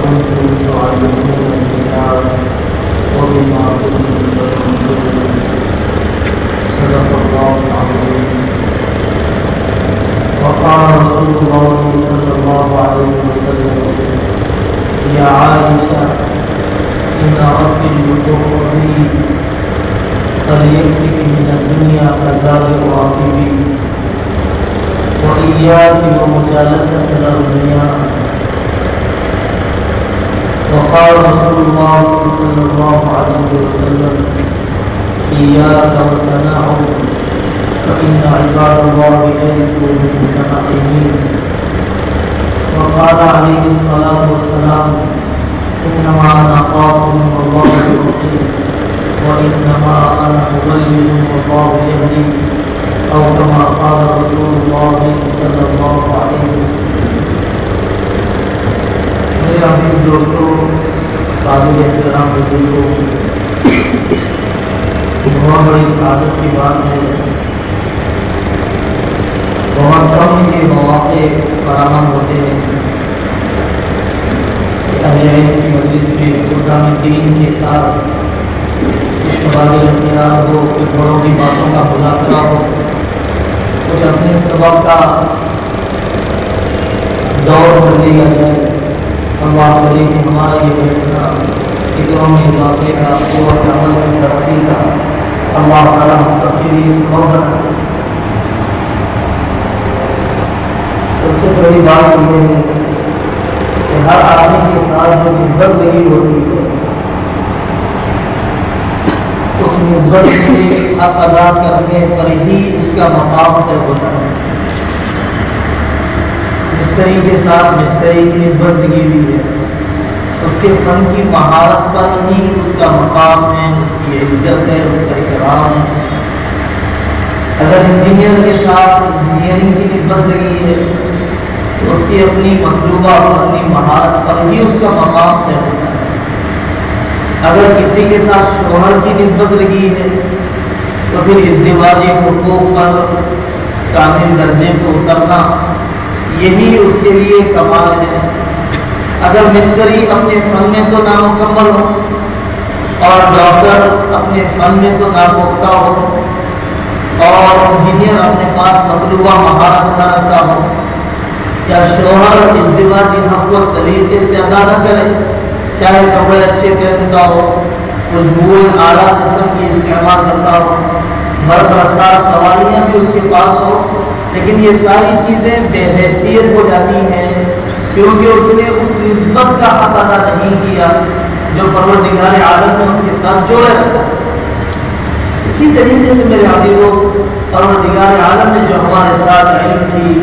كنتم تعلمون الكتاب وبما كنتم تدرسون. صدق الله العظيم. وقال رسول الله صلى الله عليه وسلم: يا عائشة إن ربي بحبي فليكفك من الدنيا كزاد راكبي وإياك ومجالسة الأغنياء. وقال رسول الله صلى الله عليه وسلم: إياك والتنعم فإن عباد الله ليسوا متنعمين. وقال عليه الصلاة والسلام: إنما أنا قاصم والله يعطي وإنما أنا مبلغ والله يهدي، أو كما قال رسول الله صلى الله عليه وسلم. میرے عزیز دوستوں، قابل احترام بزرگوں، بہت بڑی سعادت کی بات ہے، بہت کم یہ مواقع فراہم ہوتے ہیں کہ اہل علم کی مجلس میں پروگرام دین کے ساتھ تبادلہ اختیار ہو، کچھ بڑوں کی باتوں کا مذاکرہ ہو، کچھ اپنے سبق کا دور کر لیا جائے. اللہ کرے کہ ہمارا یہ بیٹھنا فکروں میں اضافے کا، قوت عمل میں ترقی کا اللہ تعالیٰ ہم سب کے لیے سبب بنا. سب سے بڑی بات یہ ہے کہ ہر آدمی کے ساتھ جو نسبت لگی ہوتی ہے اس نسبت سے حق ادا کرنے پر ہی اس کا مقام طے ہوتا ہے. مستری کے ساتھ مستری کی نسبت لگی ہوئی ہے، اس کے فن کی مہارت پر ہی اس کا مقام ہے، اس کی عزت ہے، اس کا اکرام ہے. اگر انجینئر کے ساتھ انجینئرنگ کی نسبت لگی ہے تو اس کی اپنی مطلوبہ اپنی مہارت پر ہی اس کا مقام طے ہوتا ہے. اگر کسی کے ساتھ شوہر کی نسبت لگی ہے تو پھر ازدواجی حقوق پر کامل درجے کو اترنا یہی اس کے لیے کمال ہے. اگر مستری اپنے فن میں تو نامکمل ہو اور ڈاکٹر اپنے فن میں تو ناپختہ ہو اور انجینئر اپنے پاس مطلوبہ مہارت نہ رکھتا ہو، یا شوہر ازدواجی حق کو سلیقے سے ادا نہ کرے، چاہے کپڑے اچھے پہنتا ہو، خوشبوئے اعلیٰ قسم کی استعمال کرتا ہو، مرد رفتار سواریاں بھی اس کے پاس ہو، لیکن یہ ساری چیزیں بے حیثیت ہو جاتی ہیں کیونکہ اس نے اس نسبت کا حق ادا نہیں کیا جو پروردگار عالم نے اس کے ساتھ جوڑے رکھا. اسی طریقے سے میرے عزیزوں، پروردگار عالم نے جو ہمارے ساتھ علم کی،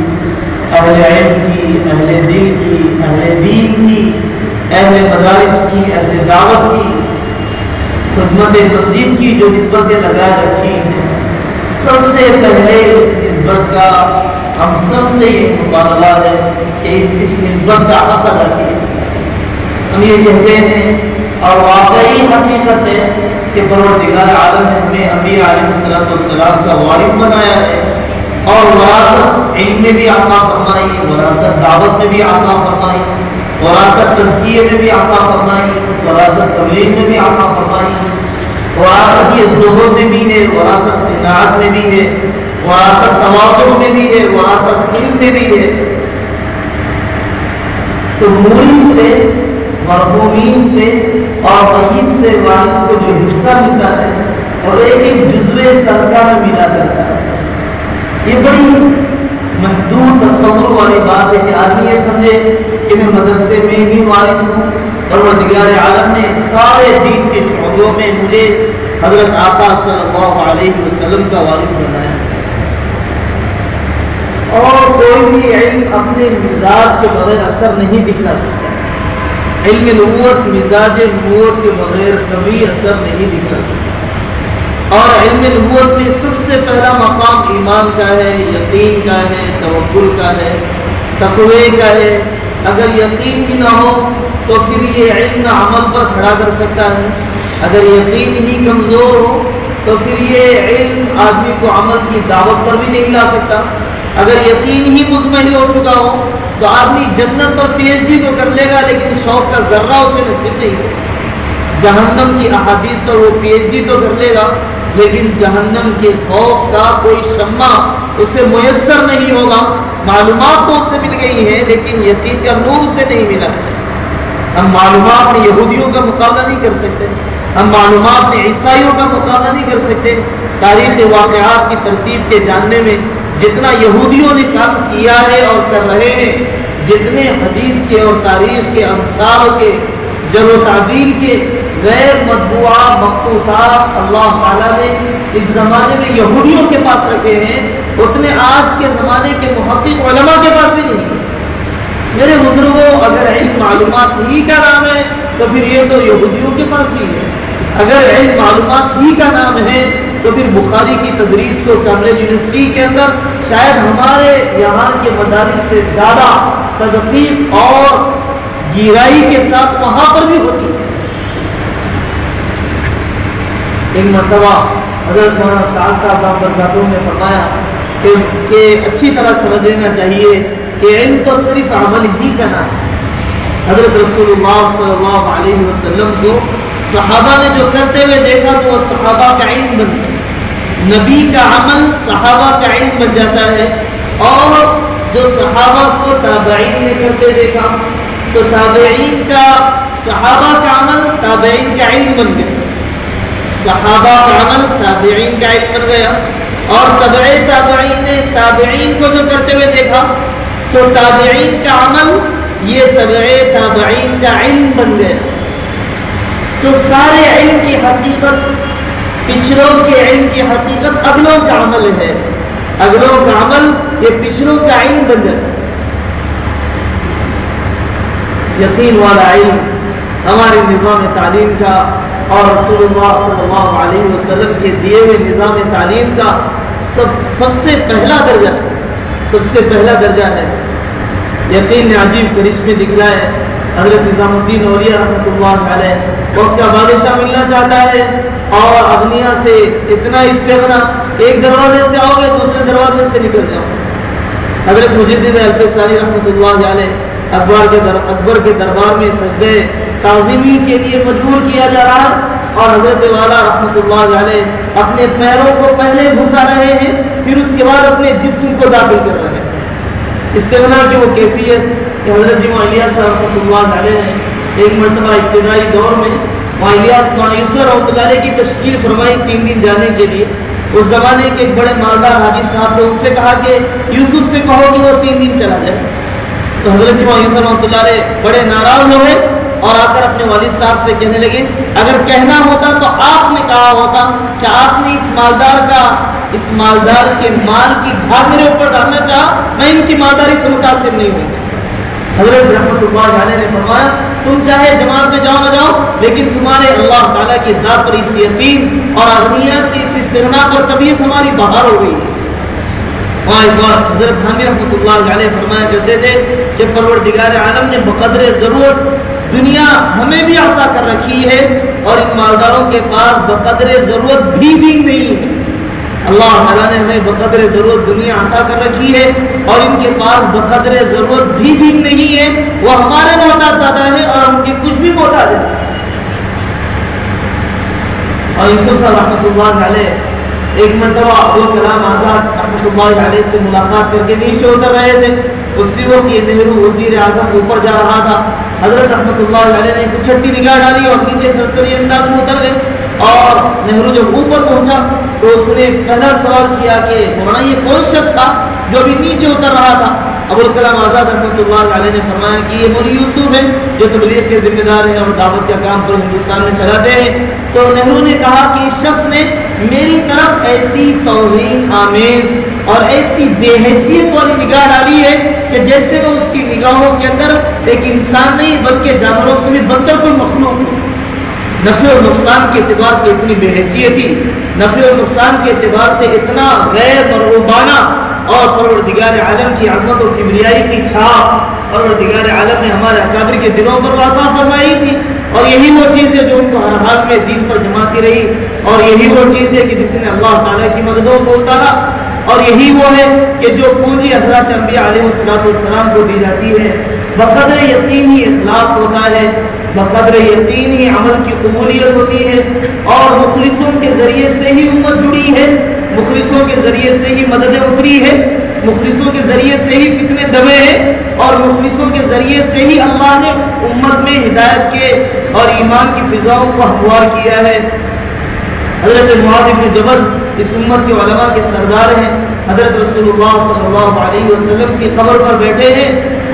اہل علم کی، اہل دل کی، اہل دین کی، اہل مدارس کی، اہل دعوت کی، خدمت مسجد کی جو نسبتیں لگائے رکھی ہیں، سب سے پہلے اس نسبت کا ہم سب سے یہ مطالبہ ہے کہ اس نسبت کا حق ادا کیے. ہم یہ کہتے ہیں اور واقعی حقیقت ہے کہ پروردگار عالم نے ہمیں انبیاء علیہ السلام کا وارث بنایا ہے اور وراثت علم میں بھی عطا فرمائی، وراثت دعوت میں بھی عطا فرمائی، وراثت تزکیے میں بھی عطا فرمائی، وراثت تبلیغ میں بھی عطا فرمائی، وراثت یہ زہد میں بھی ہے، وراثت قناعت میں بھی ہے، وراثت تواضع میں بھی ہے، وراثت علم میں بھی ہے. تو مورث سے، مرحومین سے اور میت سے وارث کو جو حصہ ملتا ہے اور ایک ایک جزوے ترکہ میں ملا کرتا ہے، یہ بڑی محدود تصور والی بات ہے کہ آدمی یہ سمجھے کہ میں مدرسے میں ہی وارث ہوں. پروردگار عالم نے سارے دین کے شعبوں میں مجھے حضرت آقا صلی اللہ علیہ وسلم کا وارث بنایا. اور کوئی بھی علم اپنے مزاج کے بغیر اثر نہیں دکھا سکتا. علم نبوت مزاج نبوت کے بغیر کبھی اثر نہیں دکھا سکتا. اور علم نبوت میں سب سے پہلا مقام ایمان کا ہے، یقین کا ہے، توکل کا ہے، تقوی کا ہے. اگر یقین ہی نہ ہو تو پھر یہ علم نہ عمل پر کھڑا کر سکتا ہے. اگر یقین ہی کمزور ہو تو پھر یہ علم آدمی کو عمل کی دعوت پر بھی نہیں لا سکتا. اگر یقین ہی مطمئن ہو چکا ہو تو آدمی جنت پر پی ایچ ڈی تو کر لے گا لیکن شوق کا ذرہ اسے نصیب نہیں ہوگا۔ جہنم کی احادیث پر وہ پی ایچ ڈی تو کر لے گا لیکن جہنم کے خوف کا کوئی شمع اسے میسر نہیں ہوگا۔ معلومات تو اسے مل گئی ہے لیکن یقین کا نور اسے نہیں ملا۔ ہم معلومات میں یہودیوں کا مقابلہ نہیں کر سکتے، ہم معلومات میں عیسائیوں کا مقابلہ نہیں کر سکتے۔ تاریخ واقعات کی ترتیب کے جاننے میں جتنا یہودیوں نے کام کیا ہے اور کر رہے ہیں، جتنے حدیث کے اور تاریخ کے امثال کے جر و تعدیل کے غیر مطبوعہ مخطوطات اللہ تعالیٰ نے اس زمانے میں یہودیوں کے پاس رکھے ہیں، اتنے آج کے زمانے کے محقق علماء کے پاس بھی نہیں ہے۔ میرے بزرگوں، اگر علم معلومات ہی کا نام ہے تو پھر یہ تو یہودیوں کے پاس بھی ہے۔ اگر علم معلومات ہی کا نام ہے تو پھر بخاری کی تدریس کو کیمبرج یونیورسٹی کے اندر شاید ہمارے یہاں کے مدارس سے زیادہ تدقیق اور گہرائی کے ساتھ وہاں پر بھی ہوتی ہے۔ ایک مرتبہ حضرت مولانا سعد صاحب دامت برکاتہ نے فرمایا کہ اچھی طرح سمجھ لینا چاہیے کہ علم تو صرف عمل ہی کا نام ہے۔ حضرت رسول اللہ صلی اللہ علیہ وسلم کو صحابہ نے جو کرتے ہوئے دیکھا تو وہ صحابہ کا علم بن گیا۔ نبی کا عمل صحابہ کا علم بن جاتا ہے، اور جو صحابہ کو تابعین نے کرتے دیکھا تو تابعین کا صحابہ کا عمل تابعین کا علم بن گیا، صحابہ کا عمل تابعین کا علم بن گیا، اور تبع تابعین نے تابعین کو جو کرتے ہوئے دیکھا تو تابعین کا عمل یہ تبع تابعین کا علم بن گیا۔ تو سارے علم کی حقیقت، پچھلوں کے علم کی حقیقت اگلوں کا عمل ہے، اگلوں کا عمل یہ پچھلوں کا علم بن جاتا ہے۔ یقین والا علم ہمارے نظام تعلیم کا اور رسول اللہ صلی اللہ علیہ وسلم کے دیے ہوئے نظام تعلیم کا سب سے پہلا درجہ، سب سے پہلا درجہ ہے۔ یقین نے عجیب کرشمے دکھلائے۔ حضرت نظام الدین اولیاء رحمۃ اللہ علیہ وقت کا بادشاہ ملنا چاہتا ہے اور اغنیا سے اتنا استغنا، ایک دروازے سے آؤ گے دوسرے دروازے سے نکل جاؤ۔ حضرت مجدد الفسانی رحمۃ اللہ علیہ اکبر کے دربار میں سجدے تعظیمی کے لیے مجبور کیا جا رہا ہے، اور حضرت والا رحمۃ اللہ علیہ اپنے پیروں کو پہلے گھسا رہے ہیں پھر اس کے بعد اپنے جسم کو داخل کر رہے ہیں۔ استغنا کی وہ کیفیت کہ حضرت جی معلیہ صاحب رحمۃ اللہ علیہ نے ایک مرتبہ ابتدائی دور میں یوسف رحمۃ اللہ علیہ کی تشکیل فرمائی 3 دن جانے کے لیے۔ اس زمانے کے ایک بڑے مالدار حاجی صاحب نے ان سے کہا کہ یوسف سے کہو کہ وہ 3 دن چلا جائے۔ تو حضرت جی یوسف رحمۃ اللہ علیہ بڑے ناراض ہوئے اور آ کر اپنے والد صاحب سے کہنے لگے اگر کہنا ہوتا تو آپ نے کہا ہوتا کہ آپ نے اس مالدار کے مال کی دھار میرے اوپر ڈالنا چاہا، میں ان کی مالداری سے متاثر نہیں ہوں۔ حضرت رحمۃ اللہ علیہ نے فرمایا تم چاہے جماعت میں جاؤ نہ جاؤ لیکن تمہارے اللہ تعالیٰ کی ذات پر اس یقین اور اغنیا سے اس استغنا پر طبیعت ہماری بہار ہو گئی۔ وہاں ایک بار حضرت حامی رحمۃ اللہ علیہ فرمایا کرتے تھے کہ پروردگار عالم نے بقدر ضرورت دنیا ہمیں بھی عطا کر رکھی ہے اور ان مالداروں کے پاس بقدر ضرورت بھی دین نہیں ہے۔ اللہ تعالیٰ نے ہمیں بقدر ضرورت دنیا عطا کر رکھی ہے اور ان کے پاس بقدر ضرورت بھی دین نہیں ہے، وہ ہمارے محتاج زیادہ ہے اور ہم کے کچھ بھی محتاج ہے۔ اور یوسف صاحب رحمۃ اللہ علیہ ایک مرتبہ ابوالکلام آزاد رحمۃ اللہ علیہ سے ملاقات کر کے نیچے اتر رہے تھے۔ اسی وقت یہ نہرو وزیر اعظم اوپر جا رہا تھا۔ حضرت رحمۃ اللہ علیہ نے کچھ چھٹی نگاہ ڈالی اور نیچے سرسری انداز میں اتر گئے، اور نہرو جب اوپر پہنچا تو اس نے پہلا سوال کیا کہ مولانا یہ کون شخص تھا جو ابھی نیچے اتر رہا تھا؟ ابوالکلام آزاد رحمۃ اللہ علیہ نے فرمایا کہ یہ مولوی یوسف ہے جو تبلیغ کے ذمہ دار ہیں اور دعوت کا کام پورے ہندوستان میں چلاتے ہیں۔ تو نہرو نے کہا کہ اس شخص نے میری طرف ایسی توہین آمیز اور ایسی بے حیثیت والی نگاہ ڈالی ہے کہ جیسے میں اس کی نگاہوں کے اندر ایک انسان نہیں بلکہ جانوروں سے بھی بدتر کوئی مخلوق ہے۔ نفع اور نقصان کے اعتبار سے اتنی بے حیثیتی، نفع اور نقصان کے اعتبار سے اتنا غیر مرغوبانہ، اور پروردگار عالم کی عظمت اور کبریائی کی چھاپ پروردگار عالم نے ہمارے اکابر کے دلوں پر واقع فرمائی تھی، اور یہی وہ چیز ہے جو ان کو ہر حال میں دین پر جماتی رہی، اور یہی وہ چیز ہے کہ جس نے اللہ تعالیٰ کی مددوں کو اتارا۔ اور یہی وہ ہے کہ جو پونجی حضرات انبیاء علیہ السلام کو دی جاتی ہے بقدر یقین ہی اخلاص ہوتا ہے، بقدر یقین ہی عمل کی قبولیت ہوتی ہے، اور مخلصوں کے ذریعے سے ہی امت جڑی ہے، مخلصوں کے ذریعے سے ہی مدد اتری ہے، مخلصوں کے ذریعے سے ہی فتنے دبے ہیں، اور مخلصوں کے ذریعے سے ہی اللہ نے امت میں ہدایت کے اور ایمان کی فضاؤں کو ہموار کیا ہے۔ حضرت معاذ بن جبل اس امت کے علماء کے سردار ہیں، حضرت رسول اللہ صلی اللہ علیہ وسلم کی قبر پر بیٹھے ہیں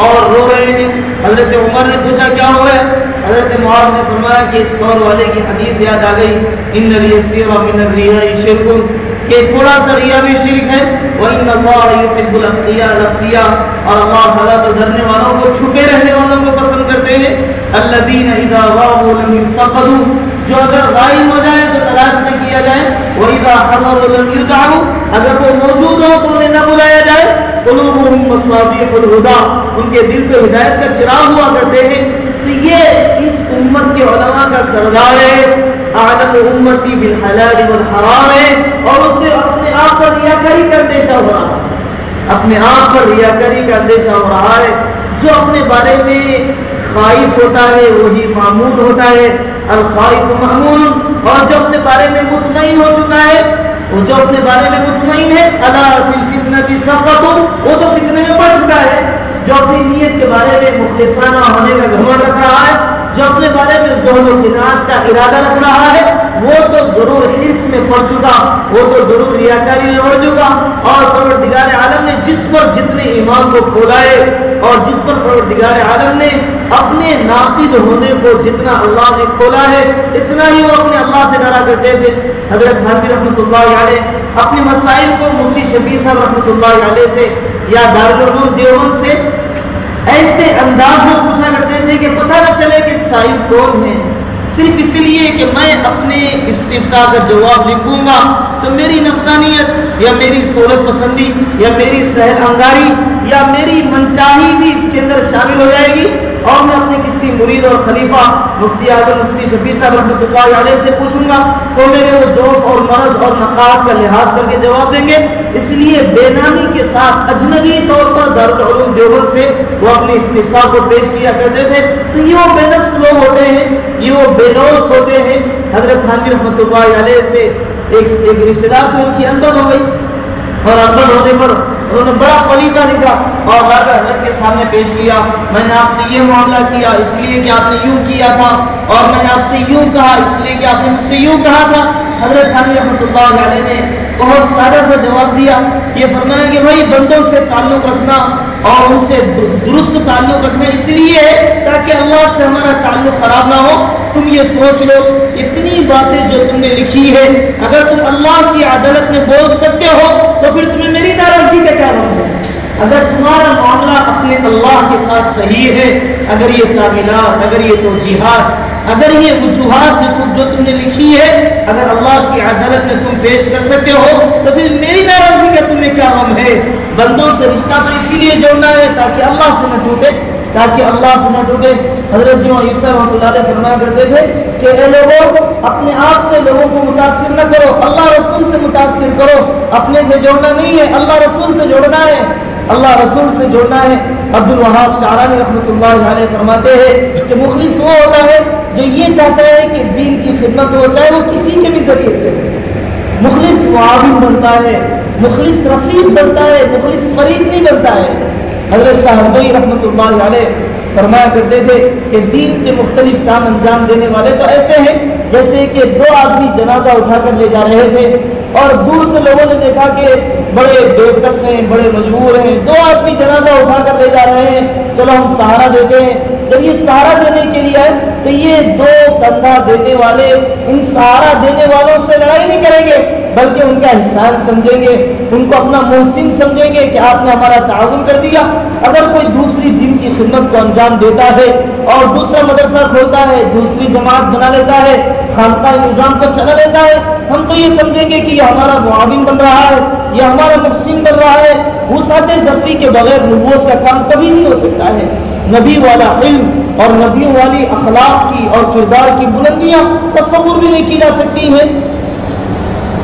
اور رو رہے ہیں۔ حضرت عمر نے پوچھا کیا ہوا ہے؟ حضرت معاذ نے فرمایا کہ اس قبر والے کی حدیث یاد آ گئی، ان الیسیر من الریاء شرک، کہ تھوڑا سا ریا بھی شرک ہے، وان اللہ یحب الاتقیاء الخفیاء، اور اللہ تعالیٰ تو ڈرنے والوں کو، چھپے رہنے والوں کو پسند کرتے ہیں، الذین اذا غابوا لم یفتقدوا، جو اگر غائب ہو جائے تو تلاش نہ کیا جائے، وَإِذَا حَضَرُوا لَمْ يُرْجَعُوا، اگر وہ موجود ہو تو انہیں نہ بلایا جائے، قُلُوبُهُمْ مَصَابِيحُ الْهُدَىٰ، ان کے دل تو ہدایت کا چراغ ہوا کرتے ہیں۔ تو یہ اس امت کے علماء کا سردار ہے، اعلم امتی بالحلال والحرام ہے، اور اسے اپنے آپ پر ریاکاری کا اندیشہ ہو رہا ہے، اپنے آپ پر ریاکاری کا اندیشہ ہو رہا ہے۔ جو اپنے بارے میں خائف ہوتا ہے وہی معمول ہوتا ہے، الخائف معمول، اور جو اپنے بارے میں مطمئن ہو چکا ہے، وہ جو اپنے بارے میں مطمئن ہے، الا فی الفتنۃ سقطوا، وہ تو فتنے میں پڑ چکا ہے۔ جو اپنی نیت کے بارے میں مخلصانہ ہونے کا گھمنڈ رکھ رہا ہے، جو اپنے بارے میں زہد و قناعت کا ارادہ رکھ رہا ہے، وہ تو ضرور حرص میں پڑ چکا، وہ تو ضرور ریاکاری میں پڑ چکا۔ اور پروردگار عالم نے جس پر جتنے ایمان کو کھولا ہے، اور جس پر پروردگار عالم نے اپنے ناقد ہونے کو جتنا اللہ نے کھولا ہے، اتنا ہی وہ اپنے اللہ سے ڈرا کرتے تھے۔ حضرت تھانوی رحمۃ اللہ علیہ اپنے مسائل کو مفتی شفیع صاحب رحمۃ اللہ علیہ سے یا دارالعلوم دیوبند سے ایسے انداز میں پوچھا کرتے تھے کہ پتہ نہ چلے کہ سائل کون ہے، صرف اس لیے کہ میں اپنے استفتاء کا جواب لکھوں گا تو میری نفسانیت یا میری سہولت پسندی یا میری سہل انگاری یا میری منچاہی بھی اس کے اندر شامل ہو جائے گی، اور میں اپنے کسی مرید اور خلیفہ مفتی اعظم مفتی شفیع صاحب رحمۃ اللہ علیہ سے پوچھوں گا تو میرے وہ ذوق اور مرض اور نقاط کا لحاظ کر کے جواب دیں گے۔ اس لیے بے نامی کے ساتھ اجنبی طور پر دارالعلوم دیوبند سے وہ اپنے استفتاء کو پیش کیا کرتے تھے۔ تو یہ وہ بے نفس لوگ ہوتے ہیں، یہ وہ بے لوث ہوتے ہیں۔ حضرت تھانوی رحمۃ اللہ علیہ سے ایک رشتہ دار تھے، ان کی اندر ہو گئی، اور اندر ہونے پر انہوں نے بڑا پلیدہ لکھا اور لا کر حضرت کے سامنے پیش کیا، میں نے آپ سے یہ معاملہ کیا اس لیے کہ آپ نے یوں کیا تھا، اور میں نے آپ سے یوں کہا اس لیے کہ آپ نے مجھ سے یوں کہا تھا۔ حضرت تھانوی رحمۃ اللہ علیہ نے بہت سادہ سا جواب دیا، یہ فرمایا کہ بھائی بندوں سے تعلق رکھنا اور ان سے درست تعلق رکھنا اس لیے ہے تاکہ اللہ سے ہمارا تعلق خراب نہ ہو۔ تم یہ سوچ لو اتنی باتیں جو تم نے لکھی ہے، اگر تم اللہ کی عدالت میں بول سکتے ہو تو پھر تمہیں میری ناراضگی کا کیا مطلب ہے؟ اگر تمہارا معاملہ اپنے اللہ کے ساتھ صحیح ہے، اگر یہ تعمیلات، اگر یہ توجیحات، اگر یہ وجوہات جو تم نے لکھی ہے، اگر اللہ کی عدالت میں تم پیش کر سکتے ہو تو پھر میری ناراضگی کا تمہیں کیا غم ہے؟ بندوں سے رشتہ تو اسی لیے جوڑنا ہے تاکہ اللہ سے نہ ٹوٹے، تاکہ اللہ سے نہ ٹوٹے۔ حضرت جو یوسف رحمۃ اللہ علیہ فرمایا کرتے تھے کہ اے لوگوں، اپنے آپ سے لوگوں کو متاثر نہ کرو، اللہ رسول سے متاثر کرو، اپنے سے جوڑنا نہیں ہے، اللہ رسول سے جوڑنا ہے، اللہ رسول سے جوڑنا ہے۔ عبد الوہاب شعرانی رحمۃ اللہ علیہ فرماتے ہیں کہ مخلص وہ ہوتا ہے جو یہ چاہتا ہے کہ دین کی خدمت ہو، چاہے وہ کسی کے بھی ذریعے سے ہو۔ مخلص معاون بنتا ہے، مخلص رفیق بنتا ہے، مخلص فرید نہیں بنتا ہے۔ حضرت شاہ ہردوئی رحمۃ اللہ علیہ فرمایا کرتے تھے کہ دین کے مختلف کام انجام دینے والے تو ایسے ہیں جیسے کہ دو آدمی جنازہ اٹھا کر لے جا رہے تھے، اور دور سے لوگوں نے دیکھا کہ بڑے بے کس ہیں، بڑے مجبور ہیں، دو آدمی جنازہ اٹھا کر لے جا رہے ہیں، چلو ہم سہارا دیتے ہیں۔ جب یہ سہارا دینے کے لیے آئے تو یہ دو کندھا دینے والے ان سہارا دینے والوں سے لڑائی نہیں کریں گے، بلکہ ان کا احسان سمجھیں گے، ان کو اپنا محسن سمجھیں گے کہ آپ نے ہمارا تعاون کر دیا۔ اگر کوئی دوسری دین کی خدمت کو انجام دیتا ہے اور دوسرا مدرسہ کھولتا ہے، دوسری جماعت بنا لیتا ہے، خانقاہ نظام کو چلا لیتا ہے، ہم تو یہ سمجھیں گے کہ یہ ہمارا معاون بن رہا ہے، یہ ہمارا محسن بن رہا ہے۔ وسعت ظرفی کے بغیر نبوت کا کام کبھی نہیں ہو سکتا ہے۔ نبی والا علم اور نبیوں والی اخلاق کی اور کردار کی بلندیاں تصور بھی نہیں کی جا سکتی ہیں۔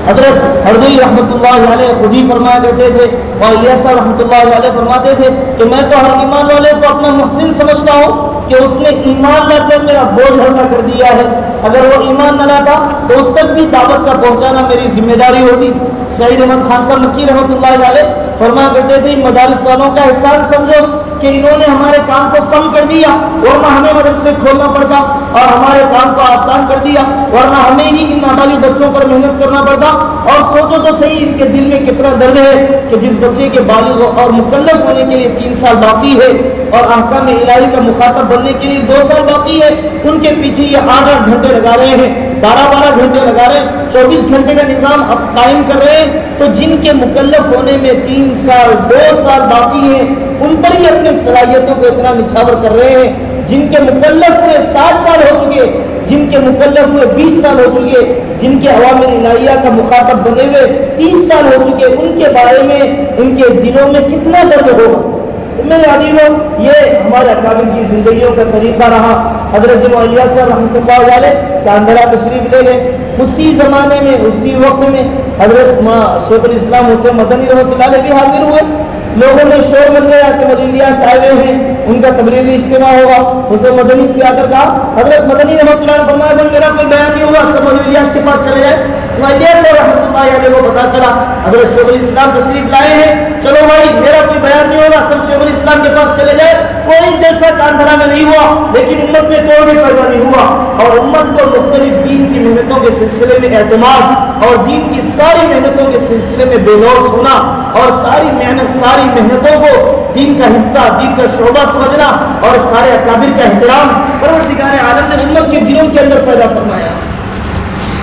حضرت ہردوئی رحمۃ اللہ علیہ خود ہی فرمایا کرتے تھے اور الیاس صاحب رحمۃ اللہ علیہ فرماتے تھے کہ میں تو ہر ایمان والے کو اپنا محسن سمجھتا ہوں کہ اس نے ایمان لا کر میرا بوجھ ہلکا کر دیا ہے، اگر وہ ایمان نہ لاتا تو اس تک بھی دعوت کا پہنچانا میری ذمہ داری ہوتی۔ سعید احمد خان صاحب مکی رحمۃ اللہ علیہ فرمایا کرتے تھے مدارس والوں کا احسان سمجھو کہ انہوں نے ہمارے کام کو کم کر دیا ورنہ ہمیں مدرسے کھولنا پڑتا، اور ہمارے کام کو آسان کر دیا ورنہ ہمیں ہی ان نابالغ بچوں پر محنت کرنا پڑتا۔ اور سوچو تو صحیح ان کے دل میں کتنا درد ہے کہ جس بچے کے بالغ اور مکلف ہونے کے لیے 3 سال باقی ہے اور احکام الہی کا مخاطب بننے کے لیے 2 سال باقی ہے، ان کے پیچھے یہ 8 گھنٹے لگا رہے ہیں، 12 گھنٹے لگا رہے ہیں، 24 گھنٹے کا نظام اب قائم کر رہے ہیں۔ تو جن کے مکلف ہونے میں 3 سال 2 سال باقی ہیں ان پر ہی اپنی صلاحیتوں کو اتنا نچھاور کر رہے ہیں۔ جن کے مکلف ہوئے 60 سال ہو چکے، جن کے مکلف ہوئے 20 سال ہو چکے، جن کے اوامر الہیہ کا مخاطب بنے ہوئے 30 سال ہو چکے، ان کے بارے میں ان کے دلوں میں کتنا درد ہوگا۔ میرے عزیزوں، یہ ہمارے اکابر کی زندگیوں کا طریقہ رہا۔ حضرت جناب الیاس صاحب رحمۃ اللہ علیہ کاندھرا تشریف لے گئے، اسی زمانے میں اسی وقت میں حضرت شیخ الاسلام حسین مدنی رحمۃ اللہ علیہ بھی حاضر ہوئے۔ لوگوں نے شور بن گیا کہ ولی الیاس آئے ہیں، ان کا تبلیغی اجتماع ہوگا۔ حسین مدنی سے آ کر کہا، حضرت مدنی رحمۃ اللہ علیہ فرمایا کہ میرا کوئی بیان نہیں ہوگا، سب ولی الیاس کے پاس چلے جائے۔ الیاس رحمۃ اللہ علیہ کو پتا چلا حضرت شیخ الاسلام تشریف لائے ہیں، چلو بھائی میرا کوئی بیان نہیں ہوگا، سب شیخ الاسلام کے پاس چلے جائے۔ کوئی جلسہ کاندھرا میں نہیں ہوا، لیکن امت میں کوئی بھی پیدا نہیں ہوا، اور امت کو مختلف دین کی محنتوں کے سلسلے میں اعتماد اور دین کی ساری محنتوں کے سلسلے میں بے لوث ہونا اور ساری محنتوں کو دین کا حصہ، دین کا شعبہ سمجھنا اور سارے اکابر کا احترام پروردگار عالم نے امت کے دلوں کے اندر پیدا فرمایا۔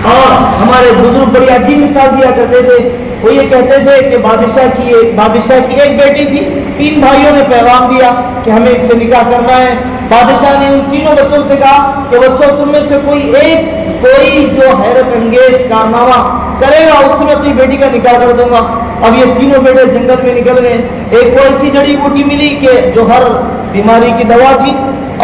اور ہمارے بزرگ بڑی عجیب مثال دیا کرتے تھے، وہ یہ کہتے تھے کہ بادشاہ کی ایک بیٹی تھی، 3 بھائیوں نے پیغام دیا کہ ہمیں اس سے نکاح کرنا ہے۔ بادشاہ نے ان تینوں بچوں سے کہا کہ بچوں تم میں سے کوئی جو حیرت انگیز کارنامہ کرے گا اس میں اپنی بیٹی کا نکاح کر دوں گا۔ اب یہ تینوں بیٹے جنگل میں نکل گئے، ایک کو ایسی جڑی بوٹی ملی کہ جو ہر بیماری کی دوا تھی،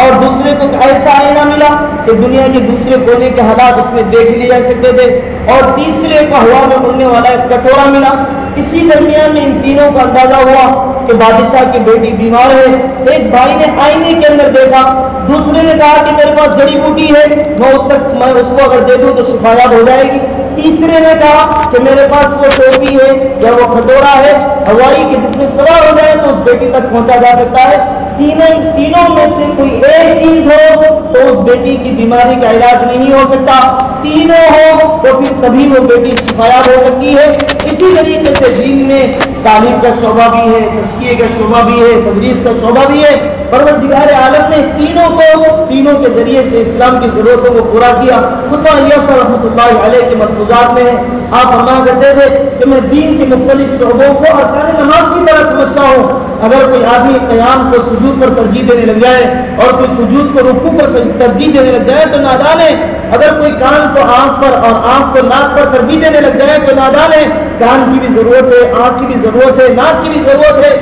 اور دوسرے کو ایسا آئینہ ملا کہ دنیا کے دوسرے کونے کے حالات اس میں دیکھ لیے جا سکتے تھے، اور تیسرے کو ہوا میں اڑنے والا ایک کٹورا ملا۔ اسی درمیان میں ان تینوں کا اندازہ ہوا کہ بادشاہ کی بیٹی بیمار ہے۔ ایک بھائی نے آئینے کے اندر دیکھا، دوسرے نے کہا کہ میرے پاس جڑی بوٹی ہے، میں اس کو اگر دے دوں تو شفایاب ہو جائے گی۔ تیسرے نے کہا کہ میرے پاس وہ ٹوپی ہے یا وہ کھٹورا ہے ہوائی کہ جس میں سوار ہو جائے تو اس بیٹی تک پہنچا جا سکتا ہے۔ تینوں میں سے کوئی ایک چیز ہو تو اس بیٹی کی بیماری کا علاج نہیں ہو سکتا، تینوں ہو تو پھر تبھی وہ بیٹی شفایاب ہو سکتی ہے۔ اسی طریقے سے دین میں تعلیم کا شعبہ بھی ہے، تزکیے کا شعبہ بھی ہے، تدریس کا شعبہ بھی ہے۔ پروردگار عالم نے تینوں کے ذریعے سے اسلام کی ضرورتوں کو پورا کیا۔ خود الیاس رحمۃ اللہ علیہ کے ملفوظات میں ہے، آپ فرمایا کرتے تھے کہ میں دین کے مختلف شعبوں کو ارکان نماز کی طرح سمجھتا ہوں۔ اگر کوئی آدمی قیام کو سجود پر ترجیح دینے لگ جائے اور کوئی سجود کو رکوع پر ترجیح دینے لگ جائے تو نادان ہے۔ اگر کوئی کان کو آنکھ پر اور آنکھ کو ناک پر ترجیح دینے لگ جائے تو نادان ہے۔ کان کی بھی ضرورت ہے، آنکھ کی بھی ضرورت ہے، ناک کی بھی ضرورت ہے،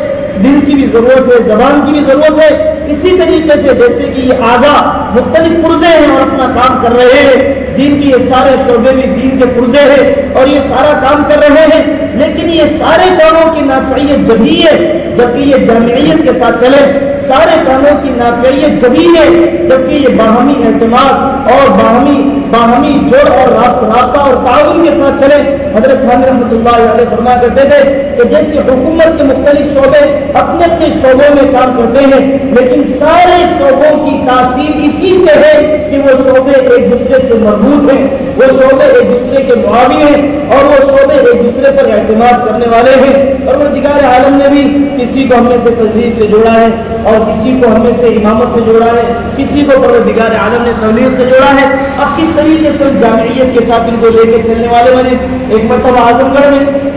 دل کی بھی ضرورت ہے، زبان کی بھی ضرورت ہے۔ اسی طریقے سے جیسے کہ یہ اعضاء مختلف پرزے ہیں اور اپنا کام کر رہے ہیں، دین کی یہ سارے شعبے بھی دین کے پرزے ہیں اور یہ سارا کام کر رہے ہیں، لیکن یہ سارے کاموں کی نافعیت جبھی ہے جبکہ یہ جامعیت کے ساتھ چلے۔ سارے کاموں کی نافعیت جبھی ہے جبکہ یہ باہمی اعتماد اور باہمی جوڑ اور رابطہ اور تعاون کے ساتھ چلے۔ حضرت خان رحمۃ اللہ علیہ فرمایا کرتے تھے کہ جیسے حکومت کے مختلف شعبے اپنے اپنے شعبوں میں کام کرتے ہیں، لیکن سارے شعبوں کی تاثیر اسی سے ہے کہ وہ شعبے ایک دوسرے سے مربوط ہیں، وہ شعبے ایک دوسرے کے معاون ہیں اور وہ شعبے ایک دوسرے پر اعتماد کرنے والے ہیں۔ پروردگار عالم نے بھی کسی کو ہم میں سے تدریس سے جوڑا ہے اور کسی کو ہم میں سے امامت سے جوڑا ہے، کسی کو پروردگار عالم نے تبلیغ سے جوڑا ہے۔ اب کس طریقے سے جامعیت کے ساتھ ان کو لے کے چلنے والے بنے۔ ایک مرتبہ اعظم گڑھ میں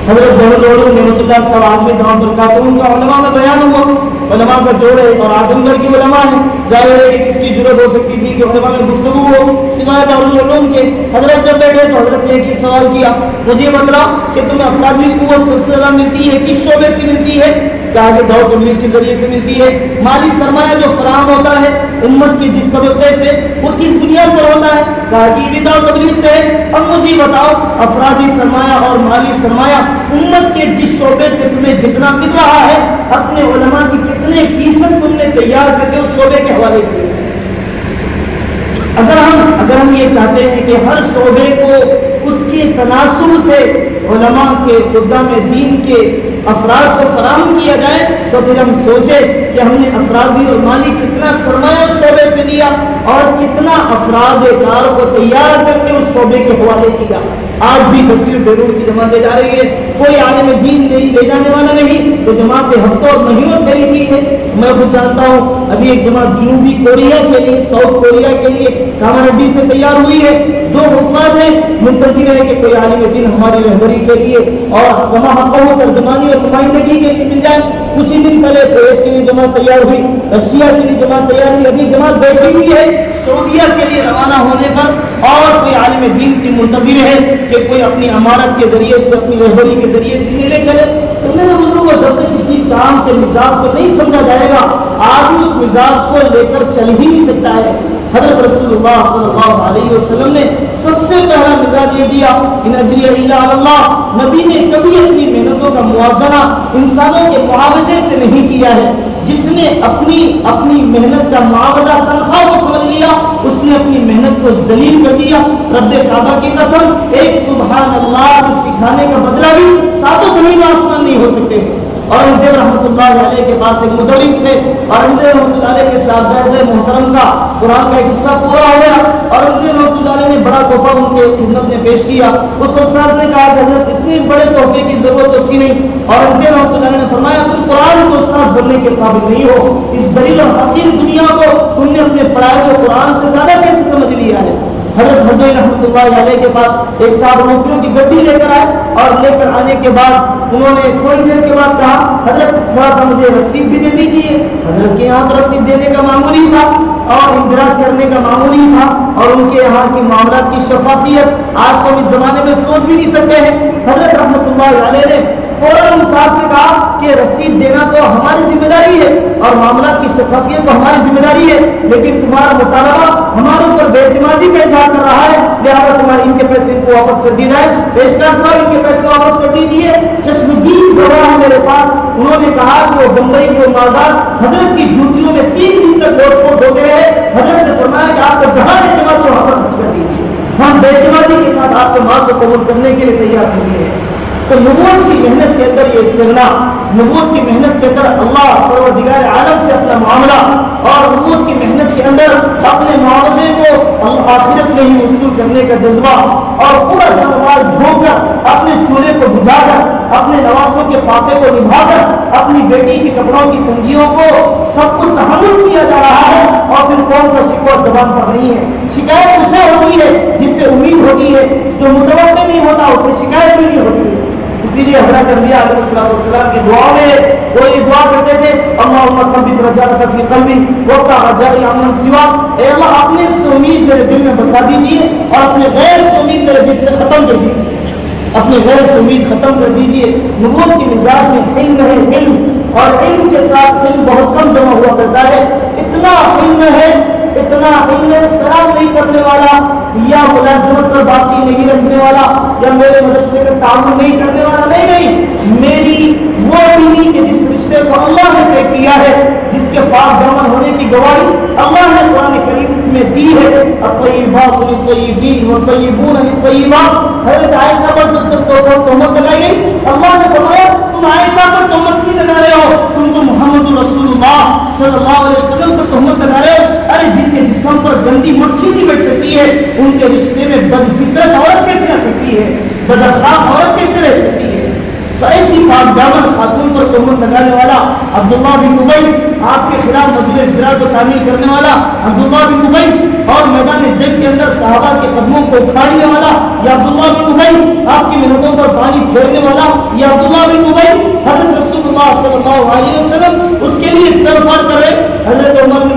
حضرت بہت نعمت اللہ صاحب اعظمی دامت برکاتہ کا علماء میں بیان ہوا، علماء کا جوڑ ہے اور اعظم گڑھ کے علماء ہیں، ظاہر ہے کہ کس کی ضرورت ہو سکتی تھی کہ علماء میں گفتگو ہو سوائے دارالعلوم کے۔ حضرت جب بیٹھے تو حضرت نے ایک ہی سوال کیا، مجھے بتلا کہ تمہیں افرادی قوت سب سے زیادہ ملتی ہے کس شعبے سے ملتی ہے؟ کہا کہ دعوت تبلیغ کے ذریعے سے ملتی ہے. مالی سرمایہ جو فراہم ہوتا ہے امت کی جس طبقے سے وہ کس بنیاد پر ہوتا ہے؟ کہا کہ بھی دعوت تبلیغ سے ہے. اب مجھے بتاؤ افرادی سرمایہ اور مالی سرمایہ امت کے جس شعبے سے تمہیں جتنا مل رہا ہے اپنے علماء کی کتنے فیصد تم نے تیار کر کے اس شعبے کے حوالے کیے؟ اگر ہم یہ چاہتے ہیں کہ ہر شعبے کو اس کے تناسب سے علماء کے خدام دین کے افراد کو فراہم کیا جائے تو پھر ہم سوچیں کہ ہم نے افرادی اور مالی کتنا سرمایہ اس شعبے سے لیا اور کتنا افراد کار کو تیار کر کے اس شعبے کے حوالے کیا. آج بھی 10 بیرون کی جماعتیں جا رہی ہے, کوئی عالم دین نہیں لے جانے والا نہیں, تو جماعتیں ہفتوں اور مہینوں پھیلی ہوئی ہے. میں خود جانتا ہوں ابھی ایک جماعت جنوبی کوریا کے لیے, ساؤتھ کوریا کے لیے کامانڈی سے تیار ہوئی ہے. 2 حفاظ ہیں, منتظر ہے کہ کوئی عالم دین ہماری رہبری کے لیے اور کماحقہ ترجمانی اور نمائندگی کے لیے مل جائے. کچھ ہی دن پہلے کویت کے لیے جماعت تیار ہوئی, رشیا کے لیے جماعت تیار ہوئی, ابھی جماعت بیٹھی ہوئی ہے سعودیہ کے لیے روانہ ہونے پر. اور کوئی عالم دین کی منتظر ہے کہ کوئی اپنی امارت کے ذریعے سے, اپنی رہبری کے ذریعے سے لے چلے. تو میرے بزرگوں, جب تک کسی کام کے مزاج کو نہیں سمجھا جائے گا آدمی اس مزاج کو لے کر چل ہی نہیں سکتا ہے. حضرت رسول اللہ صلی اللہ علیہ وسلم نے سب سے پہلا مزاج یہ دیا, ان اجری الا علی اللہ. نبی نے کبھی اپنی محنتوں کا موازنہ انسانوں کے معاوضے سے نہیں کیا ہے. جس نے اپنی محنت کا معاوضہ تنخواہ کو سمجھ لیا اس نے اپنی محنت کو ذلیل کر دیا. رب کعبہ کی قسم, ایک سبحان اللہ سکھانے کا بدلہ بھی 7 زمین و آسمان نہیں ہو سکتے. اورنگزیب رحمۃ اللہ علیہ کے پاس ایک مدرس تھے. اورنگزیب رحمۃ اللہ علیہ کے صاحبزادے محترم کا قرآن کا ایک حصہ پورا ہو گیا. اورنگزیب رحمۃ اللہ علیہ نے بڑا تحفہ ان کے خدمت میں پیش کیا. اس استاد نے کہا کہ حضرت اتنے بڑے تحفے کی ضرورت تو تھی نہیں. اورنگزیب رحمۃ اللہ علیہ نے فرمایا تم قرآن کو استاد بننے کے قابل نہیں ہو. اس ذلیل اور حقیر دنیا کو تم نے اپنے پڑھائے ہوئے قرآن سے زیادہ کیسے سمجھ لیا ہے؟ حضرت حضرت رحمۃ اللہ علیہ کے پاس ایک صاحب روپیوں کی گڈی لے کر آئے اور لے کر آنے کے بعد انہوں نے تھوڑی دیر کے بعد کہا حضرت تھوڑا سا مجھے رسید بھی دے دیجیے. حضرت کے یہاں تو رسید دینے کا معمول ہی تھا اور اندراج کرنے کا معمول ہی تھا, اور ان کے یہاں کی معاملات کی شفافیت آج تو اس زمانے میں سوچ بھی نہیں سکتے ہیں. حضرت رحمۃ اللہ علیہ نے فوراً صاحب سے کہا کہ رسید دینا تو ہماری ذمہ داری ہے اور معاملات کی شفافیت تو ہماری ذمہ داری ہے, لیکن تمہارا مطالبہ ہمارے اوپر بے اعتمادی کا اظہار کر رہا ہے, لہٰذا تمہارے ان کے پیسے ان کو واپس کر دی جائے. رجسٹرار صاحب ان کے پیسے واپس کر دیجیے. چشمدید گواہ ہے میرے پاس, انہوں نے کہا کہ وہ بمبئی کے مالدار حضرت کی جوتیوں میں 3 دن تک لوٹ پوٹ ہوتے رہے. حضرت نے فرمایا کہ آپ کو جہاں اعتماد ہو وہاں پر خرچ کر دیجیے, ہم بے اعتمادی کے ساتھ آپ کے مال کو قبول کرنے کے لیے تیار نہیں ہے. تو نبوت کی محنت کے اندر یہ استغنا, نبوت کی محنت کے اندر اللہ پروردگار عالم سے اپنا معاملہ, اور نبوت کی محنت کے اندر اپنے معاوضے کو آخرت میں ہی وصول کرنے کا جذبہ, اور پورا جانوار جھونک کر اپنے چولہے کو بجھا کر, اپنے نواسوں کے فاتح کو نبھا کر, اپنی بیٹی کے کپڑوں کی تنگیوں کو سب کو تحمل کیا جا رہا ہے, اور پھر قوم کا شکوہ زبان پر نہیں ہے. شکایت اسے ہوتی ہے جس سے امید ہوتی ہے, جو متوقع نہیں ہوتا اسے شکایت بھی نہیں ہوتی ہے. اسی لیے حضرت انبیاء علیہ السلام کی دعا میں وہ یہ دعا کرتے تھے, اللہم ثبت رجاءک فی قلبی وقتا رجائی عمن سوا, اے اللہ اپنے سے امید میرے دل میں بسا دیجیے اور اپنے غیر سے امید میرے دل سے ختم کر دیجیے, اپنے غیر سے امید ختم کر دیجیے. نبوت کی مزاج میں علم ہے, علم, اور علم کے ساتھ علم بہت کم جمع ہوا کرتا ہے. اتنا علم ہے سلام نہیں کرنے والا یا ملازمت پر باقی نہیں رکھنے والا یا میرے مدرسے کا تعاون نہیں کرنے والا نہیں, میری وہ بیوی کہ جس رشتے کو اللہ نے طے کیا ہے, جس کے پاک دامن ہونے کی گواہی اللہ نے قرآن کریم میں دی ہے. الطیبات للطیبین والطیبون للطیبات. حضرت عائشہ پر جب تک تہمت لگائی گئی, اللہ نے فرمایا تم عائشہ پر تہمت نہیں لگا رہے ہو, تم تو محمد رسول اللہ صلی اللہ علیہ وسلم پر تہمت لگا رہے ہو. ارے جن کے جسم پر گندی مکھی نہیں بیٹھ سکتی ہے ان کے رشتے میں بد فطرت عورت کیسے رہ سکتی ہے, بد اخلاق عورت کیسے رہ سکتی ہے؟ تو ایسی پاک دامن خاتون پر تہمت لگانے والا عبداللہ بن ابی, آپ کے خلاف مسجد زراعت و تعمیر کرنے والا عبداللہ بن ابی, اور میدان جنگ کے اندر صحابہ کے قدموں کو اکھاڑنے والا یا عبداللہ بن ابی, آپ کی محنتوں پر پانی پھیرنے والا یا عبداللہ بن ابی. حضرت رسول اللہ صلی اللہ علیہ وسلم اس کے لیے استغفار کر رہے. حضرت عمر نے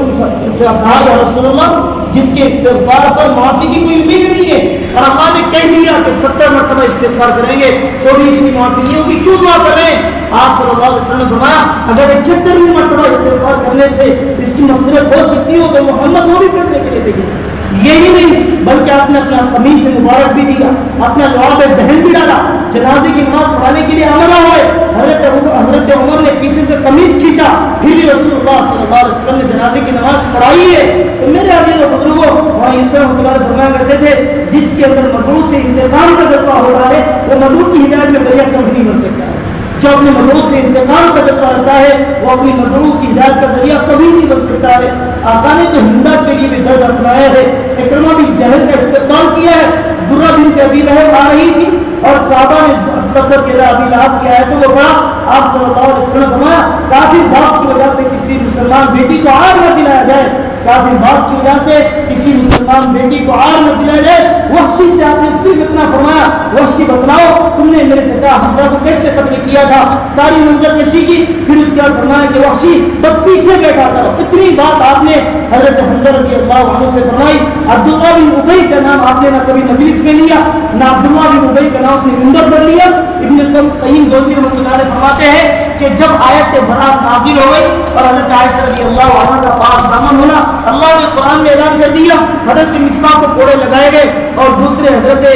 کہا یا رسول اللہ, جس کے استغفار پر معافی کی کوئی امید نہیں ہے, اور اللہ نے کہہ دیا کہ 70 مرتبہ استغفار کریں گے تو بھی اس کی معافی نہیں ہوگی، کیوں دعا کر رہے ہیں؟ آپ صلی اللہ علیہ وسلم نے فرمایا اگر 71 مرتبہ استغفار کرنے سے اس کی مغفرت ہو سکتی ہو تو محمد وہ بھی کرنے کے لیے دیکھیں۔ یہی نہیں بلکہ آپ نے اپنا قمیص مبارک بھی دیا، اپنا لعاب دہن بھی ڈالا، جنازے کی نماز پڑھانے کے لیے آمدہ ہوئے، حضرت عمر نے پیچھے سے قمیص کھینچا، پھر بھی رسول اللہ صلی اللہ علیہ وسلم نے جنازے کی نماز پڑھائی ہے۔ تو میرے عزیز و بزرگوں، وہاں یوسف رحمۃ اللہ علیہ فرمایا کرتے تھے جس کے اندر مدعو سے انتقام کا جذبہ ہو رہا ہے وہ مدعو کی ہدایت کا ذریعہ کبھی نہیں بن سکتا ہے۔ جو اپنے مدعو سے انتقام کا جذبہ رکھتا ہے وہ اپنی مدعو کی ہدایت کا ذریعہ کبھی نہیں بن سکتا ہے۔ آقا نے تو ہندا کے لیے بھی درد اپنایا ہے، اکرمہ بھی جہل کا استقبال کیا ہے، درہ بنت ابی لہب آ رہی تھی اور صحابہ نے تبت کے ابی لہب کیا ہے تو وہ کہا آپ صلی اللہ علیہ وسلم فرمایا کافر باپ کی وجہ سے کسی مسلمان بیٹی کو عار نہ دلایا جائے، کافر باپ کی وجہ سے کسی مسلمان بیٹی کو عار نہ دلایا جائے۔ وحشی سے آپ نے صرف اتنا فرمایا وحشی بتلاؤ تم نے میرے چچا حمزہ کو کیسے قتل کیا تھا، ساری منظر کشی کی، پھر اس کے بعد فرمایا کہ وحشی بس پیچھے بیٹھا کرو۔ اتنی بات آپ نے حضرت حمزہ رضی اللہ عنہ سے فرمائی۔ عبداللہ بن ابی کا نام آپ نے نہ کبھی مجلس میں لیا نہ عبداللہ بن ابی کا نام اپنے منبر پر لیا۔ ابن قیم جوزی رحمۃ اللہ علیہ فرماتے ہیں کہ جب آیت برات نازل ہو گئی اور حضرت عائشہ رضی اللہ عنہ کا پاس دامن ہونا، اللہ نے قرآن میں اعلان کر دیا، حضرت مصباح کو کوڑے لگائے گئے اور دوسرے حضرت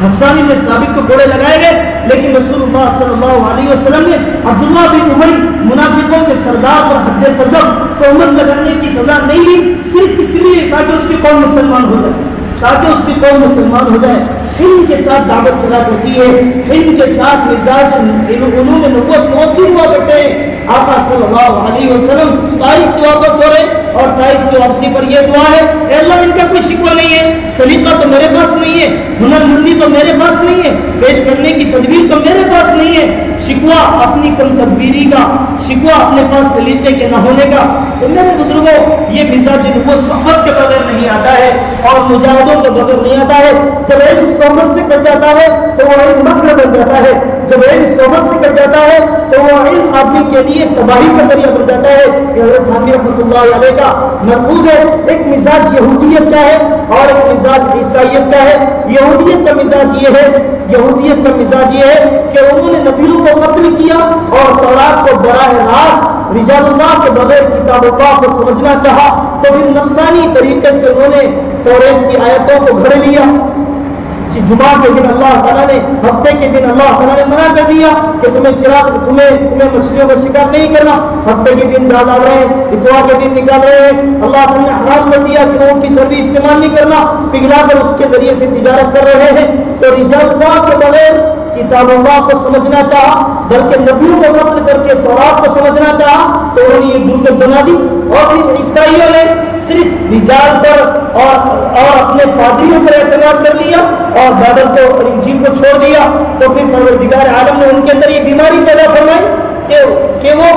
حسان بن ثابت کو کوڑے لگائے گئے، لیکن رسول اللہ صلی اللہ علیہ وسلم نے عبداللہ بن ابی منافقوں کے سردار پر حد قذف تہمت لگانے کی سزا نہیں لی، صرف اس لیے تاکہ اس کی قوم مسلمان ہو جائے، تاکہ اس کی قوم مسلمان ہو جائے۔ علم کے ساتھ دعوت چلا کرتی ہے، علم کے ساتھ مزاج علوم نبوت موصول ہوا کرتے ہیں۔ آقا صلی اللہ علیہ وسلم طائف سے واپس ہو رہے اور طائف سے واپسی پر یہ دعا ہے اے اللہ ان کا کوئی شکوہ نہیں ہے، سلیقہ تو میرے پاس نہیں ہے، ہنر مندی تو میرے پاس نہیں ہے، پیش کرنے کی تدبیر تو میرے پاس نہیں ہے، شکوہ اپنی کم تدبیری کا، شکوہ اپنے پاس سلیقے کے نہ ہونے کا۔ تو میرے بزرگوں یہ مزاج نبوت صحبت کے بغیر نہیں آتا ہے اور مجاہدوں کے بغیر نہیں آتا ہے۔ جب علم صحبت سے کٹ جاتا ہے تو وہ علم مکر بن جاتا ہے، جب علم صحبت سے کٹ جاتا ہے تو وہ علم آدمی کے لیے تباہی کا ذریعہ بن جاتا ہے۔ یہ حضرت حامد رحمۃ اللہ علیہ کا محفوظ ہے۔ ایک مزاج یہودیت کا ہے اور ایک مزاج عیسائیت کا ہے۔ یہودیت کا مزاج یہ ہے، یہودیت کا مزاج یہ ہے کہ انہوں نے نبیوں کو قتل کیا اور تورات کو براہ راست رجال اللہ کے بغیر کتاب اللہ کو سمجھنا چاہا تو پھر نفسانی طریقے سے انہوں نے توریت کی آیتوں کو گھڑ لیا۔ جمعہ کے دن اللہ تعالیٰ نے، ہفتے کے دن اللہ تعالیٰ نے منع کر دیا کہ تمہیں مچھلیوں کا شکار نہیں کرنا، ہفتے کے دن ڈال رہے ہیں، اتوار کے دن نکال رہے ہیں، اللہ تعالیٰ نے حرام کر دیا کہ ان کی چربی استعمال نہیں کرنا، پگھلا کر اس کے ذریعے سے تجارت کر رہے ہیں۔ تو رجال اللہ کے بغیر کتاب اللہ کو سمجھنا چاہا بلکہ نبیوں کو قتل کر کے تورات کو سمجھنا چاہا تو انہوں نے یہ دلکت بنا دی۔ اور پھر عیسائیوں نے صرف رجال پر اور اپنے پادریوں پر اعتماد کر لیا اور بائبل کو اور انجیل کو چھوڑ دیا۔ تو پھر پروردگار عالم نے ان کے اندر یہ بیماری پیدا فرمائی کہ وہ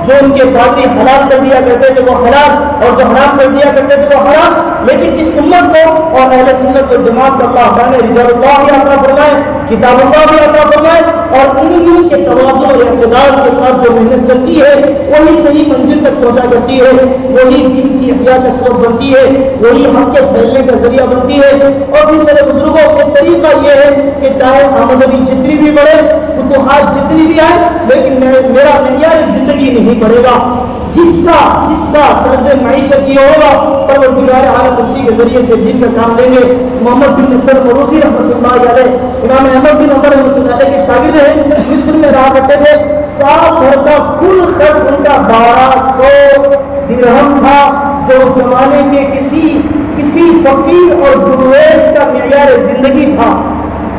جو ان کے پادری حلال کر دیا کرتے تھے وہ حلال اور جو حرام کر دیا کرتے تھے وہ حرام۔ لیکن اس امت کو اور اہل سنت و جماعت کا اللہ تعالیٰ نے رجال اللہ بھی عطا فرمائے، کتاب اللہ بھی عطا فرمائے اور انہی کے توازن اور اعتدال کے ساتھ جو محنت چلتی ہے وہی صحیح منزل تک پہنچا کرتی ہے، وہی دین کی احیاء کا سبب بنتی ہے، وہی حق کے پھیلنے کا ذریعہ بنتی ہے۔ اور پھر میرے بزرگوں کا طریقہ یہ ہے کہ چاہے آمدنی جتنی بھی بڑھے، فتوحات جتنی بھی آئے، لیکن میرا معیار زندگی نہیں بڑھے گا۔ جس کا طرز معیشت یہ ہوگا پروردگار عالم اسی کے ذریعے سے دین کا کام لیں گے۔ محمد بن نصر مروزی رحمۃ اللہ علیہ امام احمد بن عمر رحمۃ اللہ علیہ کے شاگرد ہیں، مصر میں رہا کرتے تھے۔ سال بھر کا کل خرچ ان کا 1200 درہم تھا، جو اس زمانے کے کسی فقیر اور درویش کا معیار زندگی تھا۔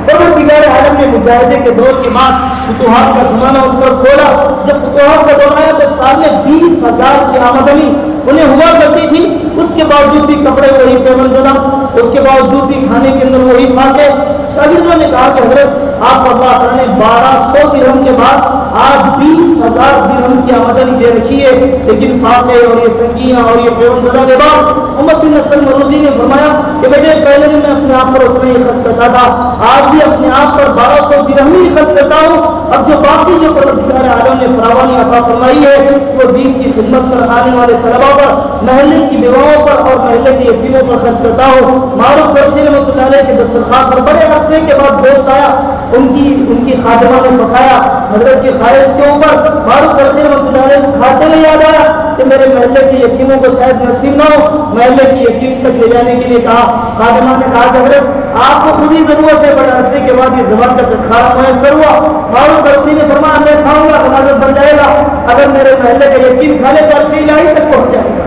پروردگار عالم نے مجاہدے کے دور کے بعد فتوحات کا زمانہ ان پر کھولا۔ جب فتوحات کا دور آیا تو سال میں 20,000 کی آمدنی انہیں ہوا کرتی تھی، اس کے باوجود بھی کپڑے وہی پیمن زدہ، اس کے باوجود بھی کھانے کے اندر وہی کھاتے۔ شاگردوں نے کہا کہ حضرت آپ اللہ تعالیٰ نے 1200 درہم کے بعد آج 20,000 درہم کی آمدنی دے رکھی ہے، لیکن فاقے اور یہ تنگیاں اور یہ بیوزدہ کے بعد عمر بن نصر مروزی نے فرمایا کہ بیٹے پہلے میں اپنے آپ پر اتنا ہی خرچ کرتا تھا، آج بھی اپنے آپ پر 1200 درہم ہی خرچ کرتا ہوں۔ اب جو باقی جو پروردگار عالم نے فراوانی عطا فرمائی ہے وہ دین کی خدمت پر آنے والے طلباء پر، محلے کی بیواؤں پر اور محلے کے یتیموں پر خرچ کرتا ہوں۔ معروف کرتے رحمۃ اللہ علیہ کے دسترخوان پر بڑے عرصے کے بعد گوشت آیا، ان کی خادمہ نے پکایا، حضرت کی خواہش کے اوپر معروف کرتے رحمۃ اللہ علیہ کو کھاتے نہیں یاد آیا کہ میرے محلے کے یتیموں کو شاید نصیب نہ ہو، محلے کی یتیم تک لے جانے کے لیے کہا۔ خادمہ نے کہا کہ حضرت آپ کو خود ہی ضرورت ہے، بڑے عرصے کے بعد یہ زبان کا چکھانا میسر ہوا۔ معروف کرتی نے فرمایا میں کھاؤں گا حفاظت بن جائے گا، اگر میرے محلے کا یتیم کھا لے تو عرش الہی تک پہنچ جائے گا۔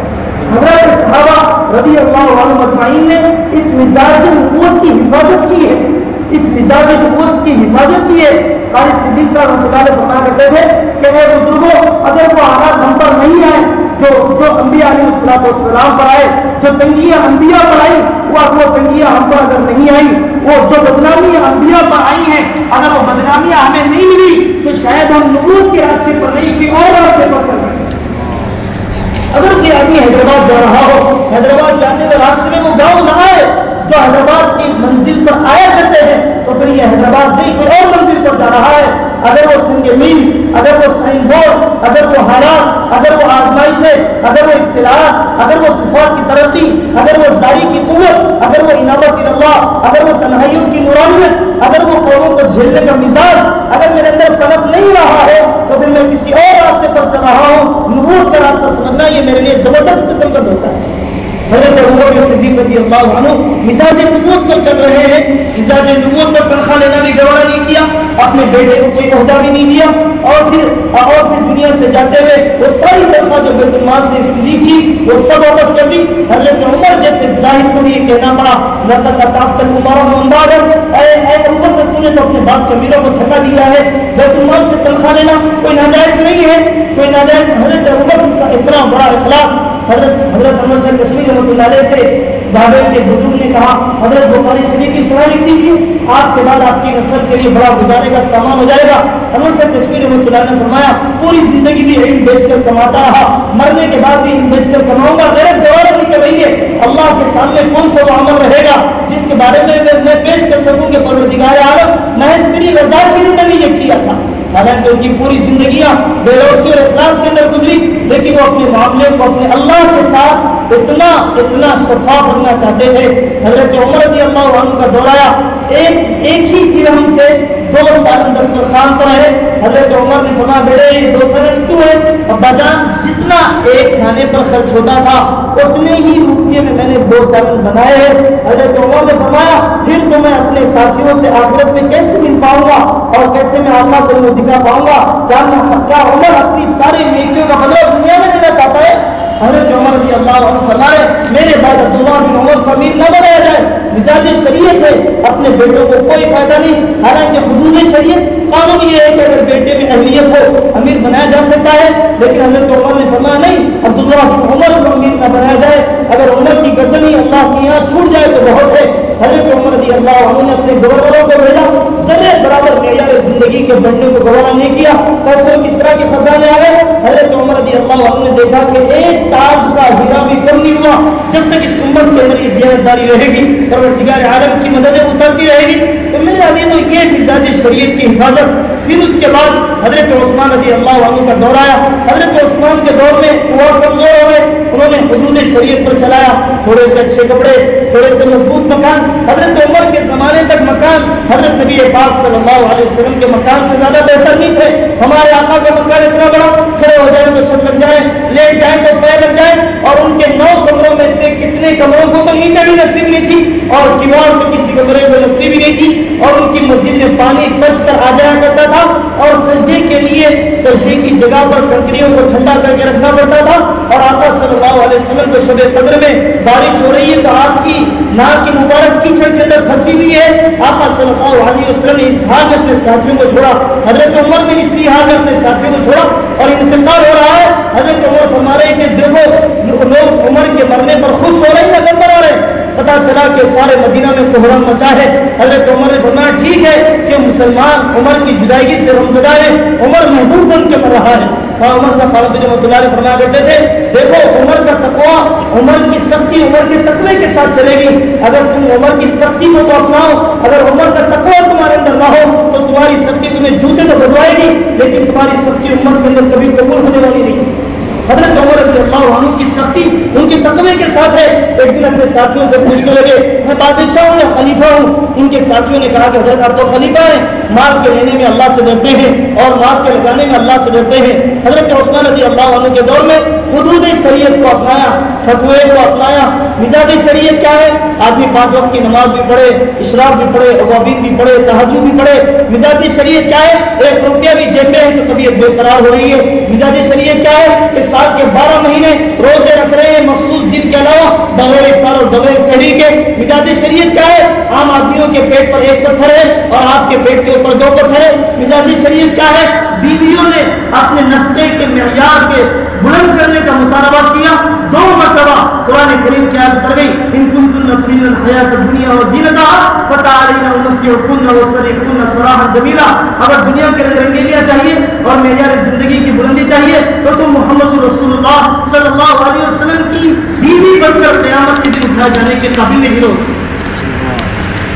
حضرت صحابہ رضی اللہ عنہم اجمعین نے اس مزاج نبوت کی حفاظت کی ہے، اس مزاج نبوت کی حفاظت کی ہے۔ قاری صدیق صاحب رحمۃ اللہ علیہ فرمایا کرتے تھے کہ اے بزرگوں، اگر وہ حالات ہم پر نہیں آئے جو انبیاء علیہ السلام پر آئے، جو تنگیاں انبیاء پر آئی، وہ تنگیاں ہم پر اگر نہیں آئی، وہ جو بدنامیاں انبیاء پر آئی ہیں اگر وہ بدنامیاں ہمیں نہیں ملی تو شاید ہم نبوت کے راستے پر نہیں کہ اور راستے پر چل رہے ہیں۔ اگر کوئی آدمی حیدرآباد جا رہا ہو، حیدرآباد جاتے ہوئے راستے میں وہ گاؤں نہ آئے جو حیدرآباد کی منزل پر آیا کرتے ہیں تو پھر یہ حیدرآباد نہیں کوئی اور منزل پر جا رہا ہے۔ اگر وہ سنگ میل، اگر وہ سائن بورڈ، اگر وہ حالات، اگر وہ آزمائشیں، اگر وہ ابتلاءات، اگر وہ صفات کی ترقی، اگر وہ زاری کی قوت، اگر وہ انابت اللہ، اگر وہ تنہائیوں کی نورانیت، اگر وہ قوموں کو جھیلنے کا مزاج اگر میرے اندر پنپ نہیں رہا ہے تو پھر میں کسی اور راستے پر چل رہا ہوں۔ نبوت کا راستہ سمجھنا یہ میرے لیے زبردست قسم کا دھوکہ ہے۔ حضرت ابوبکر صدیق رضی اللہ عنہ مزاج نبوت پر چل رہے ہیں، مزاج نبوت پر تنخواہ لینا بھی گوارا نہیں کیا، اپنے بیٹے کو کوئی عہدہ بھی نہیں دیا، اور پھر دنیا سے جاتے ہوئے وہ ساری تنخواہ جو بیت المال سے اس نے لی تھی وہ سب واپس کر دی۔ حضرت عمر جیسے زاہد کو بھی یہ کہنا پڑا لقد اطعت عمر من بعد، اے عمر تو نے تو اپنے باپ کے امیروں کو تھکا دیا ہے، بیت المال سے تنخواہ لینا کوئی ناجائز نہیں ہے، کوئی ناجائز۔ حضرت عمر کا اتنا بڑا اخلاص، حضرت عمر شاہ کشمیری رحمۃ اللہ علیہ سے بابل کے بزرگ نے کہا حضرت بخاری شریف کی شرح لکھ دیجیے، آپ کے بعد آپ کی نسل کے لیے بڑا گزارے کا سامان ہو جائے گا۔ عمر شاہ کشمیری رحمۃ اللہ نے فرمایا پوری زندگی بھی علم بیچ کر کماتا رہا، مرنے کے بعد بھی علم بیچ کر کماؤں گا، غیرت گوارا نہیں کر رہی ہے۔ اللہ کے سامنے کون سا وہ عمل رہے گا جس کے بارے میں میں پیش کر سکوں کہ پروردگار عالم محض میری رضا کے لیے میں نے یہ کیا تھا۔ حالانکہ ان کی پوری زندگیاں بے لوثی اور اخلاص کے اندر گزری، لیکن وہ اپنے معاملے کو اپنے اللہ کے ساتھ اتنا شفاف رکھنا چاہتے تھے۔ حضرت عمر رضی اللہ عنہ کا دورایا ایک ہی درہم سے 2 سالن دسترخوان پر ہے۔ حضرت عمر نے فرمایا بیٹے یہ 2 سالن کیوں ہے؟ ابا جان جتنا ایک کھانے پر خرچ ہوتا تھا اتنے ہی روپیے میں نے 2 سالن بنائے ہیں۔ حضرت عمر نے فرمایا پھر تو میں اپنے ساتھیوں سے آخرت میں کیسے مل پاؤں گا اور کیسے میں اللہ کو دکھا پاؤں گا؟ کیا عمر اپنی ساری نیکیوں کا بدلہ دنیا میں دینا چاہتا ہے؟ حضرت عمر رضی اللہ عنہ فرمائے میرے بعد عبداللہ بن عمر کو امیر نہ بنایا جائے، مزاج شریعت ہے، اپنے بیٹوں کو کوئی فائدہ نہیں، حالانکہ حدود شریعت قانون یہ ہے کہ اگر بیٹے میں اہلیت ہو امیر بنایا جا سکتا ہے، لیکن حضرت عمر نے فرمایا نہیں، عبداللہ بن عمر کو امیر نہ بنایا جائے، اگر عمر کی گردن ہی اللہ کے یہاں چھوٹ جائے تو بہت ہے۔ حضرت عمر رضی اللہ عنہ نے اپنے گورنروں کو بھیجا، ذرے برابر معیار زندگی کے بڑھنے کو گوارا نہیں کیا، کیسے کس طرح کے خزانے آ گئے۔ حضرت عمر رضی اللہ عنہ نے دیکھا کہ ایک تاج کا ہیرا بھی کم نہیں ہوا، جب تک اس امت کے اندر یہ دیانتداری رہے گی، پروردگار عالم کی مددیں اترتی رہے گی۔ تو میرے عزیزو یہ مزاج شریعت کی حفاظت۔ پھر اس کے بعد حضرت عثمان رضی اللہ عنہ کا دور آیا۔ حضرت عثمان کے دور میں وہ کمزور ہو گئے، انہوں نے حدود شریعت پر چلایا، تھوڑے سے اچھے کپڑے، تھوڑے سے مضبوط مکان۔ حضرت عمر کے زمانے تک مکان حضرت نبی پاک صلی اللہ علیہ وسلم کے مکان سے زیادہ بہتر نہیں تھے۔ ہمارے آقا کا مکان اتنا بڑا، کھڑے ہو جائیں تو چھت لگ جائے، لیٹ جائیں تو پیر لگ جائے، اور ان کے 9 کمروں میں سے کتنے کمروں کو تو اینٹیں بھی نصیب نہیں تھی، اور دیوار تو کسی کمرے کو نصیب ہی نہیں تھی، اور ان کی مسجد میں پانی بچ کر آ جایا کرتا تھا، اور سجدے کے لیے سجدے کی جگہ پر کنکریوں کو ٹھنڈا کر کے رکھنا پڑتا تھا۔ اور آقا صلی اللہ علیہ وسلم کو شب قدر میں بارش ہو رہی ہے تو آپ کی ناک کی مبارک کیچڑ کے اندر پھنسی ہوئی ہے، آقا صلی اللہ علیہ وسلم نے اس حال میں اپنے ساتھیوں کو چھوڑا، حضرت عمر نے اسی حال میں اپنے ساتھیوں کو چھوڑا، اور انتقال ہو رہا ہے۔ حضرت عمر فرما رہے کہ دیکھو لوگ عمر کے مرنے پر خوش ہو رہے ہیں یا غم بنا رہے ہیں؟ پتا چلا کہ سارے مدینہ میں کوہرام مچا ہے، حضرت عمر نے فرمایا ٹھیک ہے کہ مسلمان عمر کی جدائیگی سے غمزدہ ہے، عمر محبوب بن کے مر رہا ہے۔ اور عمر صاحب رحمۃ اللہ علیہ فرمایا کرتے تھے دیکھو عمر کا تقویٰ، عمر کی سختی عمر کے تقوی کے ساتھ چلے گی، اگر تم عمر کی سختی کو تو اپناؤ، اگر عمر کا تقویٰ تمہارے اندر نہ ہو تو تمہاری سختی تمہیں جوتے تو بجوائے گی لیکن تمہاری سختی امت کے اندر کبھی قبول ہونے والی نہیں۔ حضرت عمر رضی اللہ عنہ کی سختی ان کی تقوی کے ساتھ ہے۔ ایک دن اپنے ساتھیوں سے پوچھنے لگے میں بادشاہ ہوں یا خلیفہ ہوں؟ ان کے ساتھیوں نے کہا کہ حضرت آپ تو خلیفہ ہیں، مال کے لینے میں اللہ سے ڈرتے ہیں اور مال کے لگانے میں اللہ سے ڈرتے ہیں۔ حضرت عثمان رضی اللہ عنہ کے دور میں حدود شریعت کو اپنایا، فتوے کو اپنایا۔ مزاج شریعت کیا ہے؟ آدمی 5 وقت کی نماز بھی پڑھے، اشراق بھی پڑھے، اوابین بھی پڑھے، تہجد بھی پڑھے۔ مزاج شریعت کیا ہے؟ 1 روپیہ بھی جیب میں ہے تو طبیعت بے قرار ہو رہی ہے۔ مزاج شریعت کیا ہے؟ کہ سال کے 12 مہینے روزے رکھ رہے ہیں مخصوص دن کے علاوہ بغیر افطار اور بغیر سحری کے۔ مزاج شریعت کیا ہے؟ عام آدمیوں کے پیٹ پر 1 پتھر ہے اور آپ کے پیٹ کے اوپر 2 پتھر ہے۔ مزاج شریعت کیا ہے؟ بیویوں نے اپنے نفقے کے معیار کے بلند کرنے کا مطالبہ کیا، 2 مرتبہ قرآن کریم کی آیت اتر گئی ان کنتن تريدن الحیاۃ الدنیا وزینتها فتعالین امتعکن وسرحکن سراحا جمیلا۔ اگر دنیا کے رنگینیاں چاہیے اور معیار زندگی کی بلندی چاہیے تو تم محمد رسول اللہ صلی اللہ علیہ وسلم کی بیوی بن کر قیامت کے دن اٹھائے جانے کے قابل نہیں ہو۔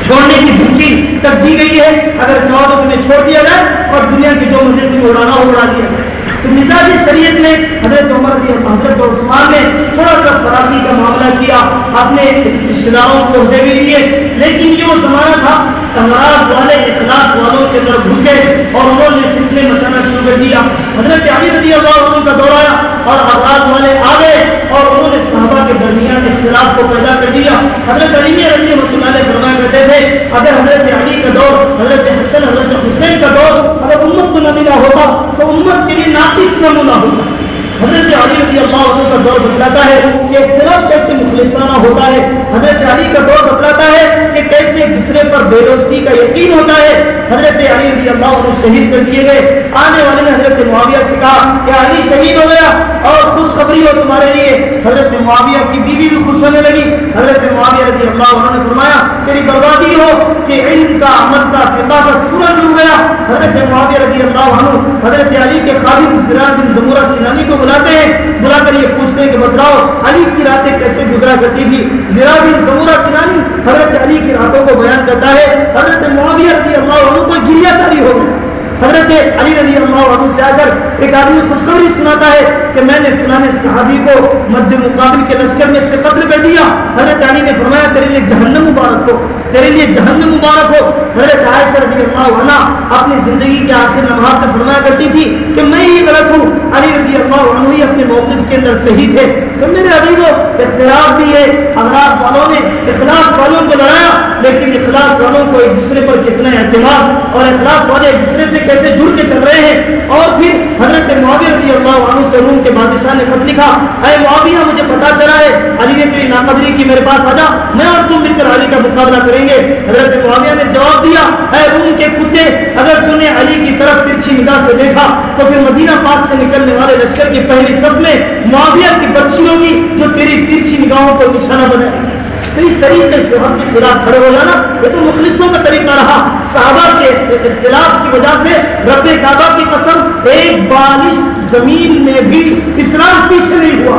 چھوڑنے کی دھمکی تک دی گئی ہے، اگر چاہو تو تمہیں چھوڑ دیا جائے اور دنیا کی جو مزے تمہیں اڑانا ہو اڑا دیا جائے۔ تو مزاج شریعت میں حضرت عمر حضرت عثمان نے تھوڑا سا فراخی کا معاملہ کیا، اپنے اشراؤں کو عہدے بھی لیے، لیکن یہ وہ زمانہ تھا تمراض والے اخلاص والوں کے اندر گھس گئے اور انہوں نے فتنے مچانا شروع کر دیا۔ حضرت علی رضی اللہ عنہ کا دور آیا اور اغراض والے آ گئے اور انہوں نے صحابہ کے درمیان اختلاف کو پیدا کر دیا۔ حضرت علی رضی اللہ عنہ فرمایا کرتے تھے اگر حضرت علی کا دور، حضرت حسن حضرت حسین کا دور اگر امت کو نہ ملا ہوتا تو امت کے لیے ناقص نمونہ ہوتا۔ حضرت علی رضی اللہ عنہ کا دور بتلاتا ہے کہ اختلاف کیسے مخلصانہ ہوتا ہے، حضرت علی کا دور بتلاتا ہے کہ کیسے ایک دوسرے پر بے لوثی کا یقین ہوتا ہے۔ حضرت علی رضی اللہ عنہ شہید کر دیے گئے، آنے والے نے حضرت معاویہ سے کہا کہ علی شہید ہو گیا اور خوشخبری ہو تمہارے لیے۔ حضرت معاویہ کی بیوی بھی خوش ہونے لگی۔ حضرت معاویہ رضی اللہ عنہ نے فرمایا تیری بربادی ہو کہ علم کا عمل کا فقہ کا سورج ڈوب گیا۔ حضرت معاویہ رضی اللہ عنہ حضرت علی کے خادم زرار بن زمورہ کنانی کو بلاتے ہیں، بلا کر یہ پوچھتے ہیں کہ بتلاؤ علی کی راتیں کیسے گزرا کرتی تھی۔ زرار بن زمورہ کنانی حضرت علی کی راتوں کو بیان کرتا ہے، حضرت معاویہ رضی اللہ عنہ کو گریہ طاری ہو گیا۔ حضرت علی رضی اللہ عنہ سے آ کر ایک آدمی خوشخبری سناتا ہے کہ میں نے فلاں صحابی کو مد مقابل کے لشکر میں سے قتل کر دیا۔ حضرت علی نے فرمایا تیرے لیے جہنم مبارک ہو، تیرے لیے جہنم مبارک ہو۔ حضرت عائشہ رضی اللہ عنہ اپنی زندگی کے آخر لمحات میں فرمایا کرتی تھی کہ میں ہی غلط ہوں، علی رضی اللہ عنہ ہی اپنے موقف کے اندر صحیح تھے۔ تو میرے عزیزو اختلاف بھی ہے، اغراض والوں نے اخلاص والوں کو لڑایا، لیکن اخلاص والوں کو ایک دوسرے پر کتنا اعتماد اور اخلاص والے ایک دوسرے سے کیسے جڑ کے چل رہے ہیں۔ اور پھر حضرت معاویہ رضی اللہ عنہ سے روم کے بادشاہ نے خط لکھا اے معاویہ مجھے پتا چلا ہے علی نے تیری ناقدری کی، میرے پاس آجا، میں اور تم مل کر علی کا مقابلہ کریں گے۔ حضرت معاویہ نے جواب دیا اے روم کے کتے اگر تم نے علی کی طرف ترچھی نگاہ سے دیکھا تو پھر مدینہ پاک سے نکلنے والے لشکر کی پہلی صف میں معاویہ کی بچی ہوگی جو تیری ترچھی نگاہوں کو نشانہ بنائے گی۔ تو اس طریقے سے حق کے خلاف کھڑے ہو جانا یہ تو مخلصوں کا طریقہ رہا۔ صحابہ کے اختلاف کی وجہ سے رب کعبہ کی قسم ایک بالش زمین میں بھی اسلام پیچھے نہیں ہوا،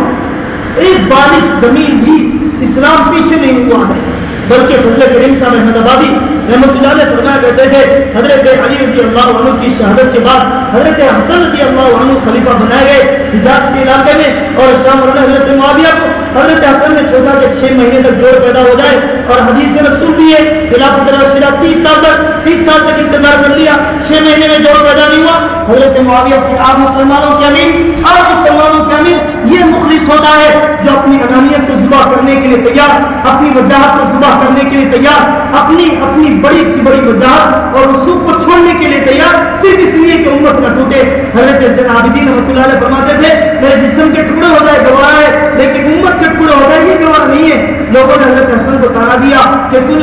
ایک بالش زمین بھی اسلام پیچھے نہیں ہوا ہے، بلکہ فضل کریم صاحب احمد آبادی رحمۃ اللہ علیہ فرمایا کرتے تھے حضرت علی رضی اللہ عنہ کی شہادت کے بعد حضرت حسن رضی اللہ عنہ خلیفہ بنائے گئے حجاز کے علاقے میں، اور شام والے حضرت معاویہ کو حضرت حسن نے چھوٹا کہ 6 مہینے تک جوڑ پیدا ہو جائے، اور حدیث رسول بھی ہے خلافت راشدہ 30 سال تک انتظار کر لیا، 6 مہینے میں جوڑ پیدا نہیں ہوا۔ حضرت معاویہ سے آپ مسلمانوں کے امیر، آپ مسلمانوں کے امیر یہ مخلص ہوتا ہے جو اپنی انانیت کو ذبح کرنے کے لیے تیار، اپنی وجاہت کو ذبح کرنے کے لیے تیار، اپنی بڑی سی بڑی وجاہت اور رسوخ کو چھوڑنے کے لیے تیار، صرف اس لیے کہ امت نہ ٹوٹے۔ حضرت زین العابدین رحمۃ اللہ علیہ فرماتے تھے میرے جسم کے ٹکڑے ہو جائے گوارا ہے، لیکن امت کے ٹکڑے ہو جائے یہ گوارا نہیں ہے۔ لوگوں نے حضرت حسن کو تانا دیا کہ تو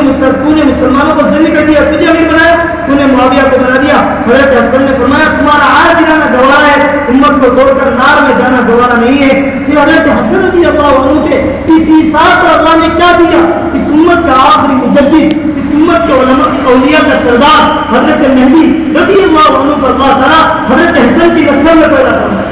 نے مسلمانوں کو ذلیل کر دیا، تجھے امیر بنایا، تو نے معاویہ کو بنا دیا۔ حضرت حسن نے فرمایا تمہارا آج گرانا گوارا ہے، امت کو توڑ کر نار میں جانا گوارا نہیں ہے۔ پھر حضرت حسن رضی اللہ عنہ کے اسی سال پر اللہ نے کیا دیا، اس امت کا آخری مجدد، اس امت کے علماء کی اولیاء کا سردار حضرت مہدی رضی اللہ عنہ کو اللہ تعالیٰ حضرت حسن کی نسل میں پیدا کرنا،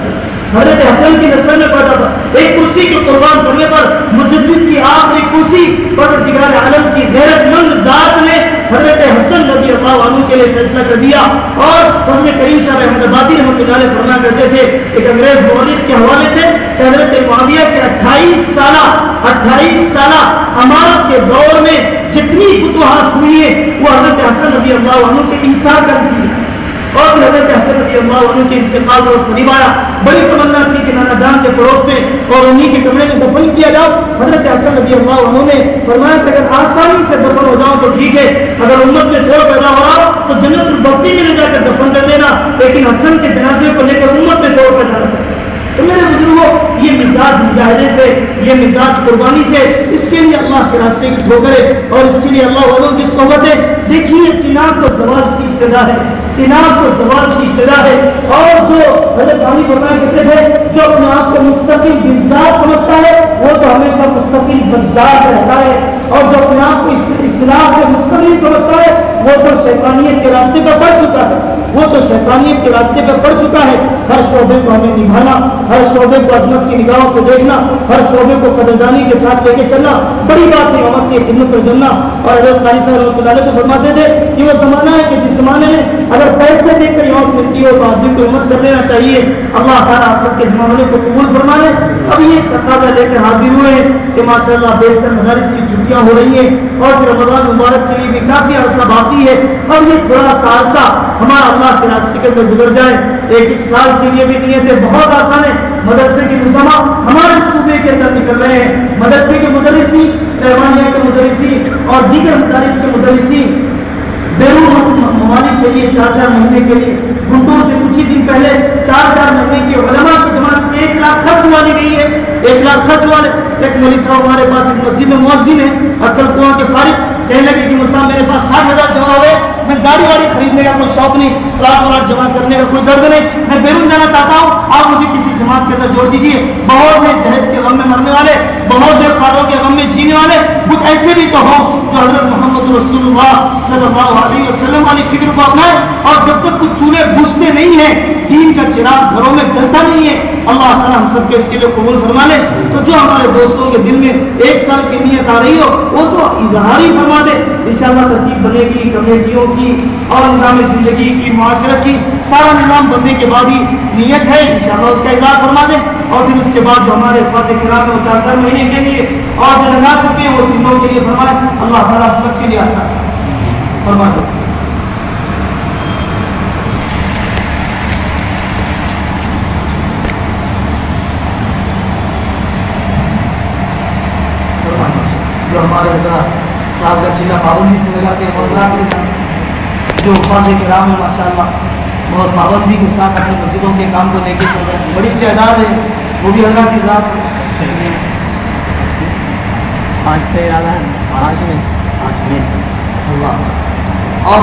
حضرت حسن کی نسل میں پیدا کر ایک کرسی کو قربان کرنے پر مجدد کی آخری کرسی پروردگار عالم کی غیرت مند ذات نے حضرت حسن رضی اللہ عنہ کے لیے فیصلہ کر دیا۔ اور فضل کریم صاحب احمد آبادی رحمۃ اللہ علیہ فرمایا کرتے تھے ایک انگریز مورخ کے حوالے سے کہ حضرت معاویہ کے 28 سالہ امارت کے دور میں جتنی فتوحات ہوئی ہیں وہ حضرت حسن رضی اللہ عنہ کے ایثار کر دی ہے۔ اور پھر حضرت حسن رضی اللہ عنہ کے انتقال اور قریب آیا، بڑی تمنا تھی کہ نانا جان کے پڑوس میں اور انہی کے کمرے میں دفن کیا جاؤ۔ حضرت حسن رضی اللہ عنہ نے فرمایا کہ اگر آسانی سے دفن ہو جاؤ تو ٹھیک ہے، اگر امت میں توڑ پیدا ہو رہا تو جنت البقیع میں لے جا کر دفن کر دینا، لیکن حسن کے جنازے کو لے کر امت میں توڑ پیدا نہ کرنا۔ تو میرے بزرگوں، یہ مزاج مجاہدے سے، یہ مزاج قربانی سے، اس کے لیے اللہ کے راستے کی ٹھوکریں اور اس کے لیے اللہ والوں کی صحبتیں۔ دیکھیے انعام تو زوال کی ابتدا ہے، انعام تو زوال کی ابتدا ہے۔ اور جو حضرت علی فرمایا کرتے تھے جو اپنے آپ کو مستقل بذات سمجھتا ہے وہ تو ہمیشہ مستقل بذات رہتا ہے، اور جو اپنے آپ کو اصلاح سے مستقل سمجھتا ہے وہ تو شیطانیت کے راستے پر بڑھ چکا ہے، وہ تو شیطانیت کے راستے پر بڑھ چکا ہے۔ ہر شعبے کو ہمیں نبھانا، ہر شعبے کو عظمت کی نگاہوں سے دیکھنا، ہر شعبے کو قدردانی کے ساتھ لے کے چلنا بڑی بات ہے، امت کی خدمت پر جمنا۔ اور حضرت قاری صاحب رحمۃ اللہ علیہ تو فرماتے تھے کہ وہ زمانہ ہے کہ جس زمانے میں اگر پیسے دے کر امت ملتی ہو تو آدمی کو امت کر لینا چاہیے۔ اللہ تعالیٰ آپ سب کے زمانے کو قبول فرمائے۔ اب یہ تقاضا لے کر حاضر ہوئے ہیں کہ ماشاءاللہ بیشتر مدارس کی چھٹیاں ہو رہی ہیں اور پھر رمضان مبارک کے لیے بھی کافی عرصہ باقی ہے، اور یہ تھوڑا سا عرصہ ہمارا اللہ کے راستے کے اندر گزر جائے۔ ایک سال کے لیے بھی نیتیں بہت آسان ہے۔ مدرسے کے نظامہ ہمارے صوبے کے اندر نکل رہے ہیں، مدرسے کے مدرسی، رحمانیہ کے مدرسی اور دیگر مدارس کے مدرسی بیرون ممالک کے لیے 4 مہینے کے لیے گھنٹوں سے کچھ ہی دن پہلے 4 مہینے کی علماء کی جماعت 1 لاکھ خرچ والی گئی ہے، 1 لاکھ خرچ والے۔ ایک مولوی صاحب ہمارے پاس ایک مسجد میں مؤذن ہے عقل کنواں کے فارغ، کہنے لگے کہ مولوی صاحب میرے پاس 60,000 جمع ہوئے، میں گاڑی واڑی خریدنے کا کوئی شوق نہیں، پلاٹ جمع کرنے کا کوئی درد نہیں، میں بیرون جانا چاہتا ہوں، آپ مجھے کسی جماعت کے اندر جوڑ دیجیے۔ بہت ہے جہیز کے غم میں مرنے والے، بہت ہے پاڑوں کے غم میں جینے والے، کچھ ایسے بھی تو ہوں جو حضرت محمد رسول اللہ صلی اللہ علیہ وسلم والی فکر کو اپنائے، اور جب تک کچھ چولہے بجھتے نہیں ہیں، دین کا چراغ گھروں میں جلتا نہیں ہے، اللہ تعالیٰ ہم سب کے اس کے لیے قبول فرما لے۔ تو جو ہمارے دوستوں کے دل میں 1 سال کی نیت آ رہی ہو وہ تو اظہاری فرما دے، انشاءاللہ ترتیب بنے گی، کمیٹیوں کی اور نظام زندگی کی، معاشرت کی سارا نظام بننے کے بعد ہی نیت ہے، انشاءاللہ اس کا اظہار فرما دے۔ اور پھر اس کے بعد جو ہمارے الفاظ کرام ہے وہ 4 مہینے کے لیے، اور جو لگا چکے ہیں وہ چندوں کے لیے فرمائے، اللہ تعالیٰ ہم سب کے لیے آسان فرما دے۔ جو ہمارے صاحب کا چیلا پابندی سے لگاتے ہیں، جو الفاظ کرام ہے ماشاءاللہ بہت پابندی کے ساتھ اپنی مسجدوں کے کام کو لے کے چل رہے ہیں، بڑی تعداد ہے، وہ بھی حضرات کی ذات 5 سے زیادہ ہے، 5 میں سے اللہ اور